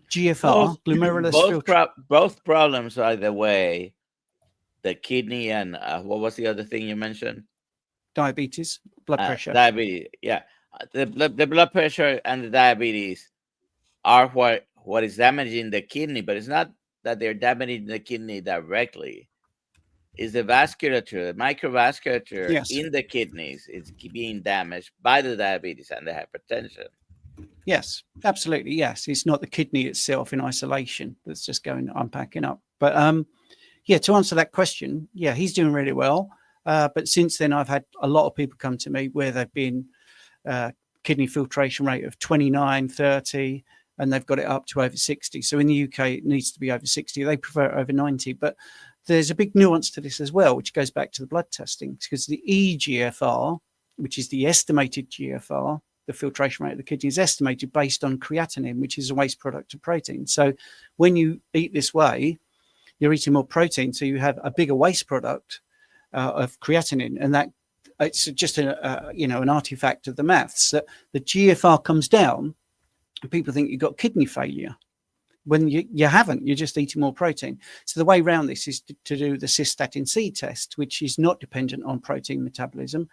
GFR, glomerulus filtration. Both problems are the way, the kidney and what was the other thing you mentioned? Diabetes, blood pressure. Diabetes, yeah. The blood pressure and the diabetes are what is damaging the kidney, but it's not that they're damaging the kidney directly. It's the vasculature, the microvasculature Yes. in the kidneys is being damaged by the diabetes and the hypertension. Yes, absolutely. Yes, it's not the kidney itself in isolation that's just going unpacking up. But yeah, to answer that question, yeah, he's doing really well. But since then, I've had a lot of people come to me where they've been kidney filtration rate of 29, 30, and they've got it up to over 60. So in the UK, it needs to be over 60. They prefer it over 90. But there's a big nuance to this as well, which goes back to the blood testing, because the eGFR, which is the estimated GFR, the filtration rate of the kidney, is estimated based on creatinine, which is a waste product of protein. So when you eat this way, you're eating more protein, so you have a bigger waste product of creatinine, and that it's just an artifact of the maths that the GFR comes down, and people think you've got kidney failure when you haven't. You're just eating more protein. So the way around this is to do the cystatin C test, which is not dependent on protein metabolism.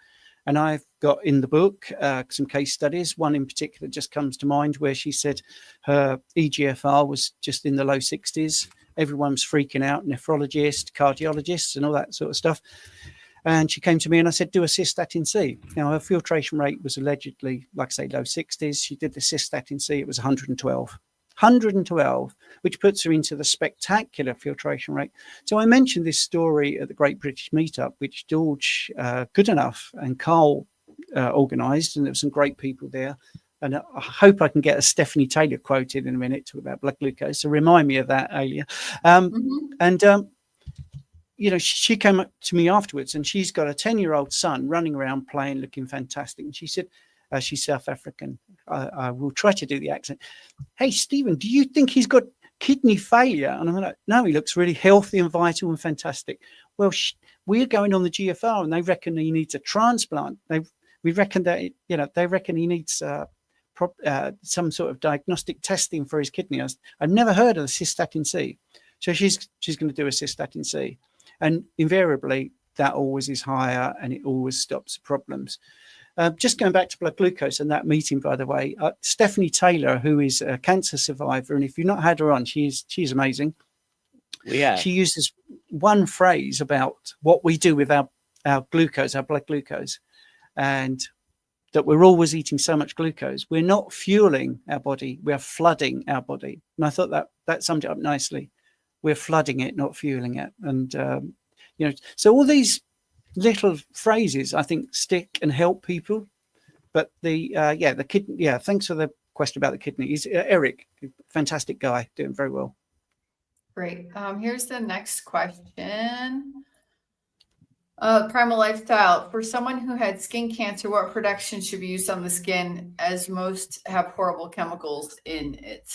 And I've got in the book some case studies. One in particular just comes to mind where she said her eGFR was just in the low 60s. Everyone's freaking out, nephrologists, cardiologists, and all that sort of stuff. And she came to me and I said, do a cystatin C. Now, her filtration rate was allegedly, like I say, low 60s. She did the cystatin C. It was 112. 112, which puts her into the spectacular filtration rate. So I mentioned this story at the Great British Meetup, which George Goodenough and Carl organised, and there were some great people there. And I hope I can get a Stephanie Taylor quoted in a minute to about blood glucose. So remind me of that, Alia. And she came up to me afterwards, and she's got a 10-year-old son running around playing, looking fantastic. And she said, she's South African. I will try to do the accent. Hey, Stephen, do you think he's got kidney failure? And I'm like, no, he looks really healthy and vital and fantastic. Well, we're going on the GFR, and they reckon he needs a transplant. We reckon that, they reckon he needs some sort of diagnostic testing for his kidney. I've never heard of the cystatin C. So she's going to do a cystatin C. And invariably, that always is higher, and it always stops problems. Just going back to blood glucose and that meeting, by the way, Stephanie Taylor, who is a cancer survivor, and if you've not had her on, she's amazing. Yeah. She uses one phrase about what we do with our glucose, our blood glucose, and that we're always eating so much glucose. We're not fueling our body, we're flooding our body. And I thought that summed it up nicely. We're flooding it, not fueling it. And, so all these little phrases, I think, stick and help people. But the kidney, thanks for the question about the kidney. He's Eric, fantastic guy, doing very well. Great. Here's the next question. Primal Lifestyle. For someone who had skin cancer, what protection should be used on the skin, as most have horrible chemicals in it?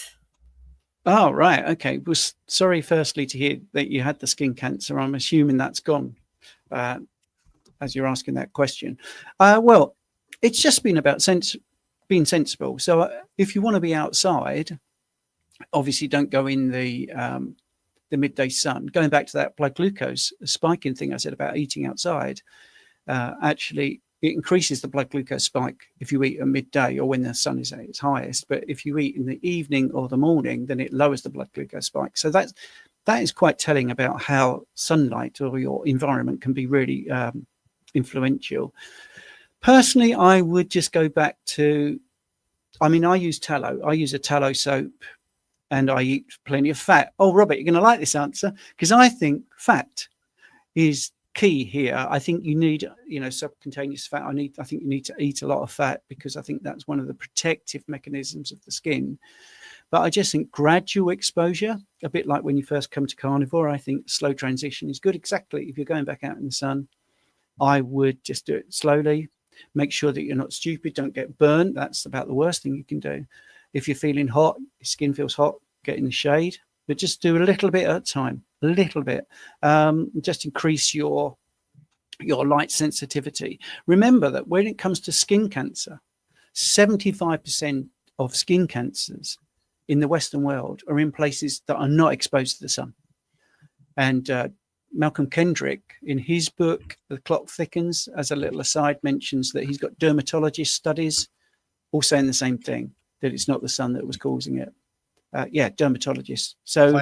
Oh, right. Okay. Well, sorry, firstly, to hear that you had the skin cancer. I'm assuming that's gone, as you're asking that question. Well, it's just been about being sensible. So if you want to be outside, obviously don't go in the midday sun. Going back to that blood glucose spiking thing I said about eating outside, actually it increases the blood glucose spike if you eat at midday or when the sun is at its highest. But if you eat in the evening or the morning, then it lowers the blood glucose spike. So that is quite telling about how sunlight or your environment can be really influential. Personally, I would just go back to, I use tallow. I use a tallow soap, and I eat plenty of fat. Oh, Robert, you're going to like this answer because I think fat is key here. I think you need, subcutaneous fat. I think you need to eat a lot of fat because I think that's one of the protective mechanisms of the skin. But I just think gradual exposure, a bit like when you first come to carnivore, I think slow transition is good. Exactly. If you're going back out in the sun, I would just do it slowly. Make sure that you're not stupid. Don't get burnt. That's about the worst thing you can do. If you're feeling hot, your skin feels hot, get in the shade, but just do a little bit at a time, a little bit. Just increase your light sensitivity. Remember that when it comes to skin cancer, 75% of skin cancers in the Western world are in places that are not exposed to the sun. And Malcolm Kendrick, in his book, The Clock Thickens, as a little aside, mentions that he's got dermatologist studies all saying the same thing, that it's not the sun that was causing it. Dermatologists. So,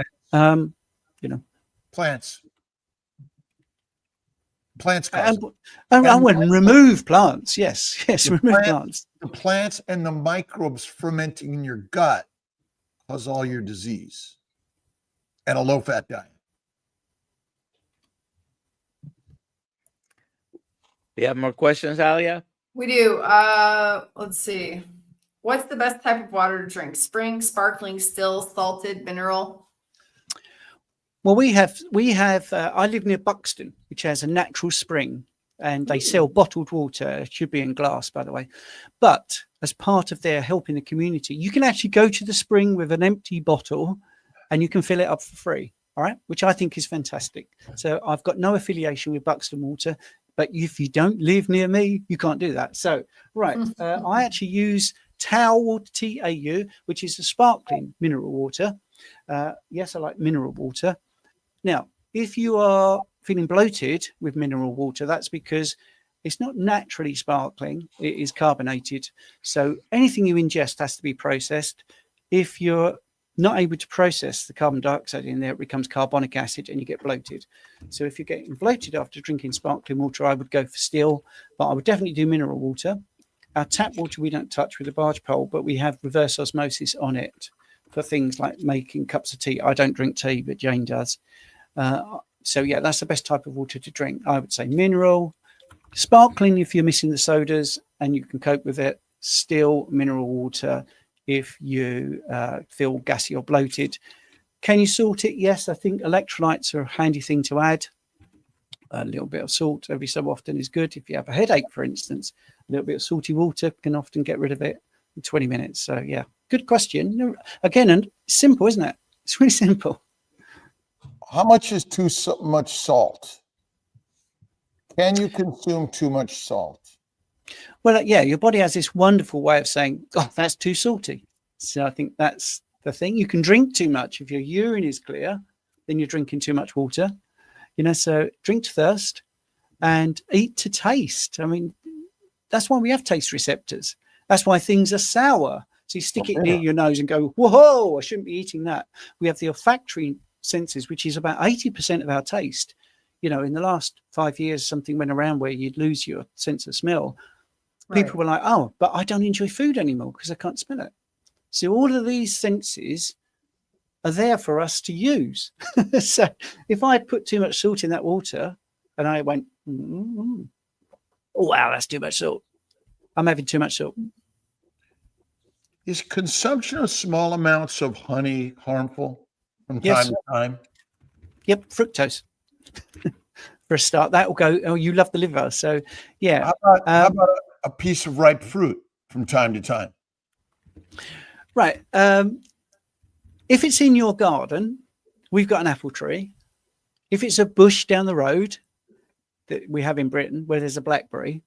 Plants. Plants cause and, it. and when remove plants, yes, remove plants. The plants and the microbes fermenting in your gut cause all your disease, and a low-fat diet. Do you have more questions, Alia? We do. Let's see. What's the best type of water to drink? Spring, sparkling, still, salted, mineral? Well, we have. I live near Buxton, which has a natural spring, and they sell bottled water. It should be in glass, by the way. But as part of their helping the community, you can actually go to the spring with an empty bottle, and you can fill it up for free. All right, which I think is fantastic. So I've got no affiliation with Buxton Water, but if you don't live near me, you can't do that. So I actually use Tau water, TAU, which is a sparkling mineral water. Yes, I like mineral water. Now, if you are feeling bloated with mineral water, that's because it's not naturally sparkling. It is carbonated. So anything you ingest has to be processed. If you're not able to process the carbon dioxide in there, it becomes carbonic acid and you get bloated. So if you're getting bloated after drinking sparkling water, I would go for still, but I would definitely do mineral water. Our tap water we don't touch with a barge pole, but we have reverse osmosis on it for things like making cups of tea. I don't drink tea, but Jane does. So yeah, that's the best type of water to drink. I would say mineral, sparkling if you're missing the sodas and you can cope with it. Still mineral water if you feel gassy or bloated. Can you salt it? Yes, I think electrolytes are a handy thing to add. A little bit of salt every so often is good. If you have a headache, for instance, a little bit of salty water can often get rid of it in 20 minutes. So yeah, good question. Again, and simple, isn't it? It's really simple. How much is too much salt? Can you consume too much salt? Well, yeah, your body has this wonderful way of saying, oh, that's too salty. So I think that's the thing. You can drink too much. If your urine is clear, then you're drinking too much water. So drink to thirst and eat to taste. I mean, that's why we have taste receptors. That's why things are sour. So you stick it near your nose and go, whoa, I shouldn't be eating that. We have the olfactory senses, which is about 80% of our taste. In the last 5 years, something went around where you'd lose your sense of smell. People were like, oh, but I don't enjoy food anymore because I can't smell it. So all of these senses are there for us to use. So if I put too much salt in that water and I went, oh, wow, that's too much salt. I'm having too much salt. Is consumption of small amounts of honey harmful from time to time? Yep, fructose. For a start, that will go, oh, you love the liver. So, yeah. How about a piece of ripe fruit from time to time? Right. If it's in your garden, we've got an apple tree. If it's a bush down the road that we have in Britain where there's a blackberry,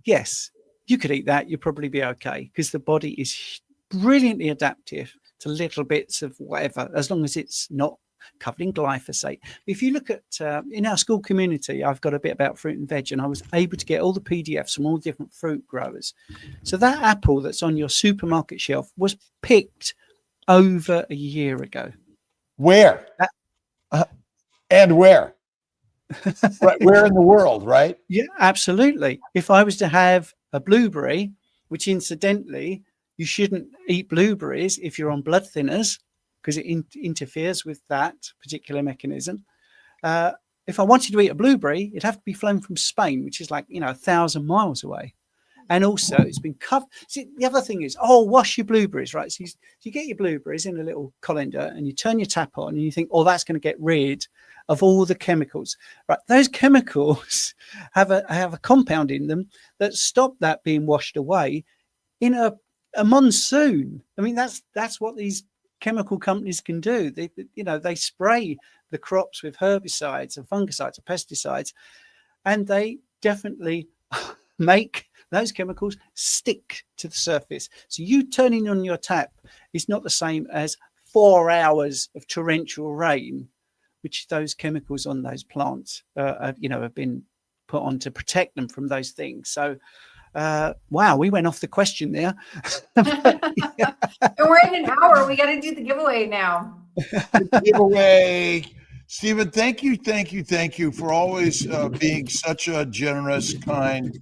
yes, you could eat that. You'd probably be okay because the body is brilliantly adaptive to little bits of whatever, as long as it's not covered in glyphosate. If you look at in our school community, I've got a bit about fruit and veg, and I was able to get all the PDFs from all different fruit growers. So that apple that's on your supermarket shelf was picked over a year ago. Where? And where? Right, where in the world, right? Yeah, absolutely. If I was to have a blueberry, which incidentally, you shouldn't eat blueberries if you're on blood thinners, because it interferes with that particular mechanism. If I wanted to eat a blueberry, it'd have to be flown from Spain, which is like, 1,000 miles away. And also it's been covered. See, the other thing is, wash your blueberries, right? So you get your blueberries in a little colander and you turn your tap on and you think, that's going to get rid of all the chemicals, right? Those chemicals have a compound in them that stop that being washed away in a monsoon. I mean, that's what these chemical companies can do. They spray the crops with herbicides and fungicides and pesticides, and they definitely make those chemicals stick to the surface. So you turning on your tap is not the same as 4 hours of torrential rain, which those chemicals on those plants, have been put on to protect them from those things. So, wow, we went off the question there. And we're in an hour. We got to do the giveaway now. Giveaway. Stephen, thank you for always being such a generous, kind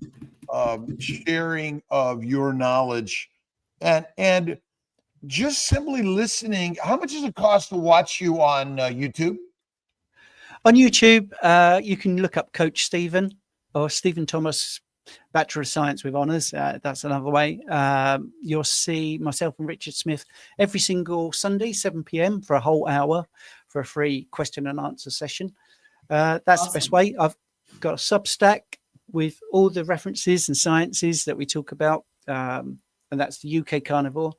sharing of your knowledge and just simply listening. How much does it cost to watch you on YouTube? On YouTube, you can look up Coach Stephen or Stephen Thomas, Bachelor of Science with Honours. That's another way. You'll see myself and Richard Smith every single Sunday, 7 p.m. for a whole hour for a free question and answer session. That's Awesome. the best way. I've got a Substack with all the references and sciences that we talk about. And that's the UK Carnivore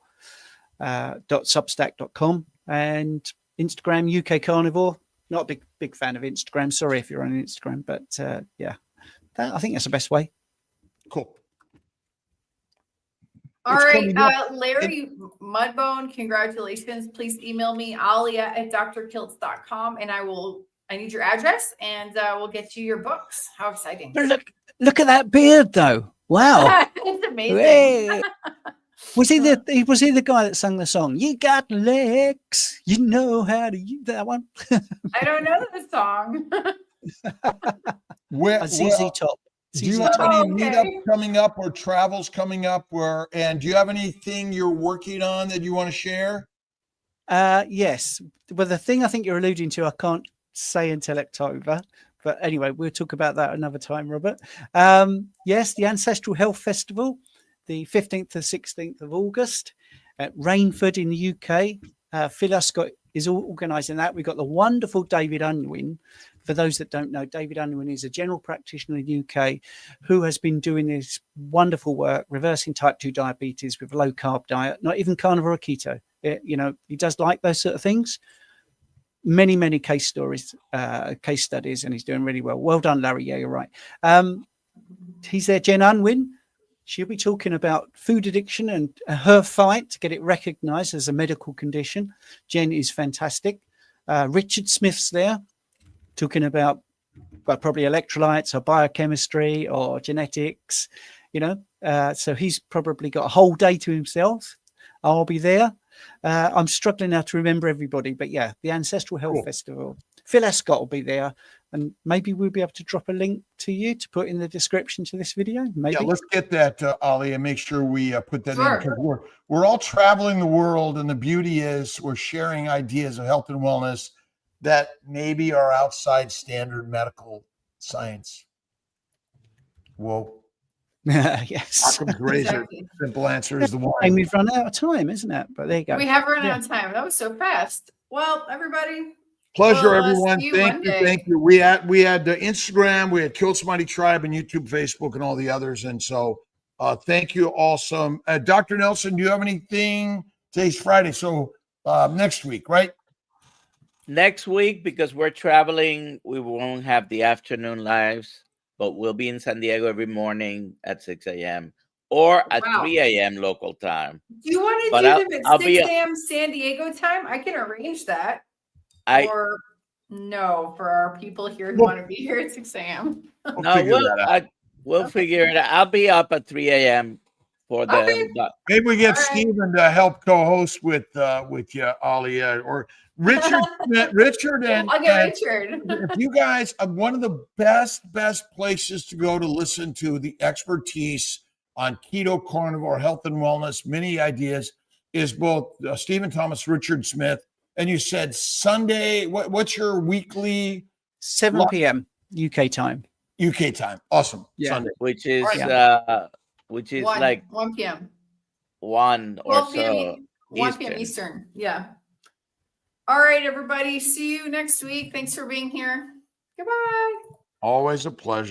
.substack.com and Instagram UK Carnivore. Not a big fan of Instagram. Sorry if you're on Instagram, but I think that's the best way. Cool. All It's right, coming up. Larry Mudbone, congratulations. Please email me, alia@drkiltz.com, and I need your address, and we'll get you your books. How exciting. But look at that beard, though. Wow. It's amazing. Hey. Was he the guy that sang the song? You got legs, you know how to use that one. I don't know the song. ZZ Top. Do you ZZ have Top. any Okay. meetups coming up or travels coming up and do you have anything you're working on that you want to share? Yes. Well, the thing I think you're alluding to, I can't say until October. But anyway, we'll talk about that another time, Robert. Yes, the Ancestral Health Festival, the 15th to 16th of August at Rainford in the UK. Phil Uscott is organising that. We've got the wonderful David Unwin. For those that don't know, David Unwin is a general practitioner in the UK who has been doing this wonderful work, reversing type 2 diabetes with a low carb diet, not even carnivore or keto. He does like those sort of things. Many case studies, and he's doing really well. Well done, Larry. Yeah, you're right. He's there, Jen Unwin. She'll be talking about food addiction and her fight to get it recognized as a medical condition. Jen is fantastic. Richard Smith's there talking about probably electrolytes or biochemistry or genetics, so he's probably got a whole day to himself. I'll be there. I'm struggling now to remember everybody, but yeah, the Ancestral Health Festival. Phil Escott will be there, and maybe we'll be able to drop a link to you to put in the description to this video. Maybe. Yeah, let's get that, Ali, and make sure we put that Sure. in, because we're all traveling the world, and the beauty is we're sharing ideas of health and wellness that maybe are outside standard medical science. Whoa. Yes. Occam's razor. Exactly. Simple answer is the And one. we've run out of time, isn't it? But there you go. We have run Yeah. out of time. That was so fast. Well, everybody, Pleasure, Well, everyone. see you Thank you. Monday. Thank you. We had the Instagram, we had Kiltz Mighty Tribe and YouTube, Facebook, and all the others. And so thank you also. Dr. Nelson, do you have anything? Today's Friday. So next week, right? Next week, because we're traveling, we won't have the afternoon lives, but we'll be in San Diego every morning at 6 a.m. or at Wow. 3 a.m. local time. do you want to But do I'll- them I'll at be 6 a.m. San Diego time? I can arrange that. Or no, for our people here who Well- want to be here at 6 a.m. No, figure that out. we'll figure it out. I'll be up at 3 a.m. for the. Okay. Maybe we get All right. Stephen to help co-host with you, Ali, or Richard. Richard and I'll get Richard. if you guys are one of the best places to go to listen to the expertise on keto, carnivore, health and wellness, many ideas, is both Stephen Thomas, Richard Smith, And you said Sunday. What's your weekly 7 Lo- p.m. UK time. UK time? Awesome. Yeah. Sunday. which is Yeah. like 1 p.m. 1 or 12 p.m. so 1 p.m. Eastern. Yeah. All right, everybody. See you next week. Thanks for being here. Goodbye. Always a pleasure.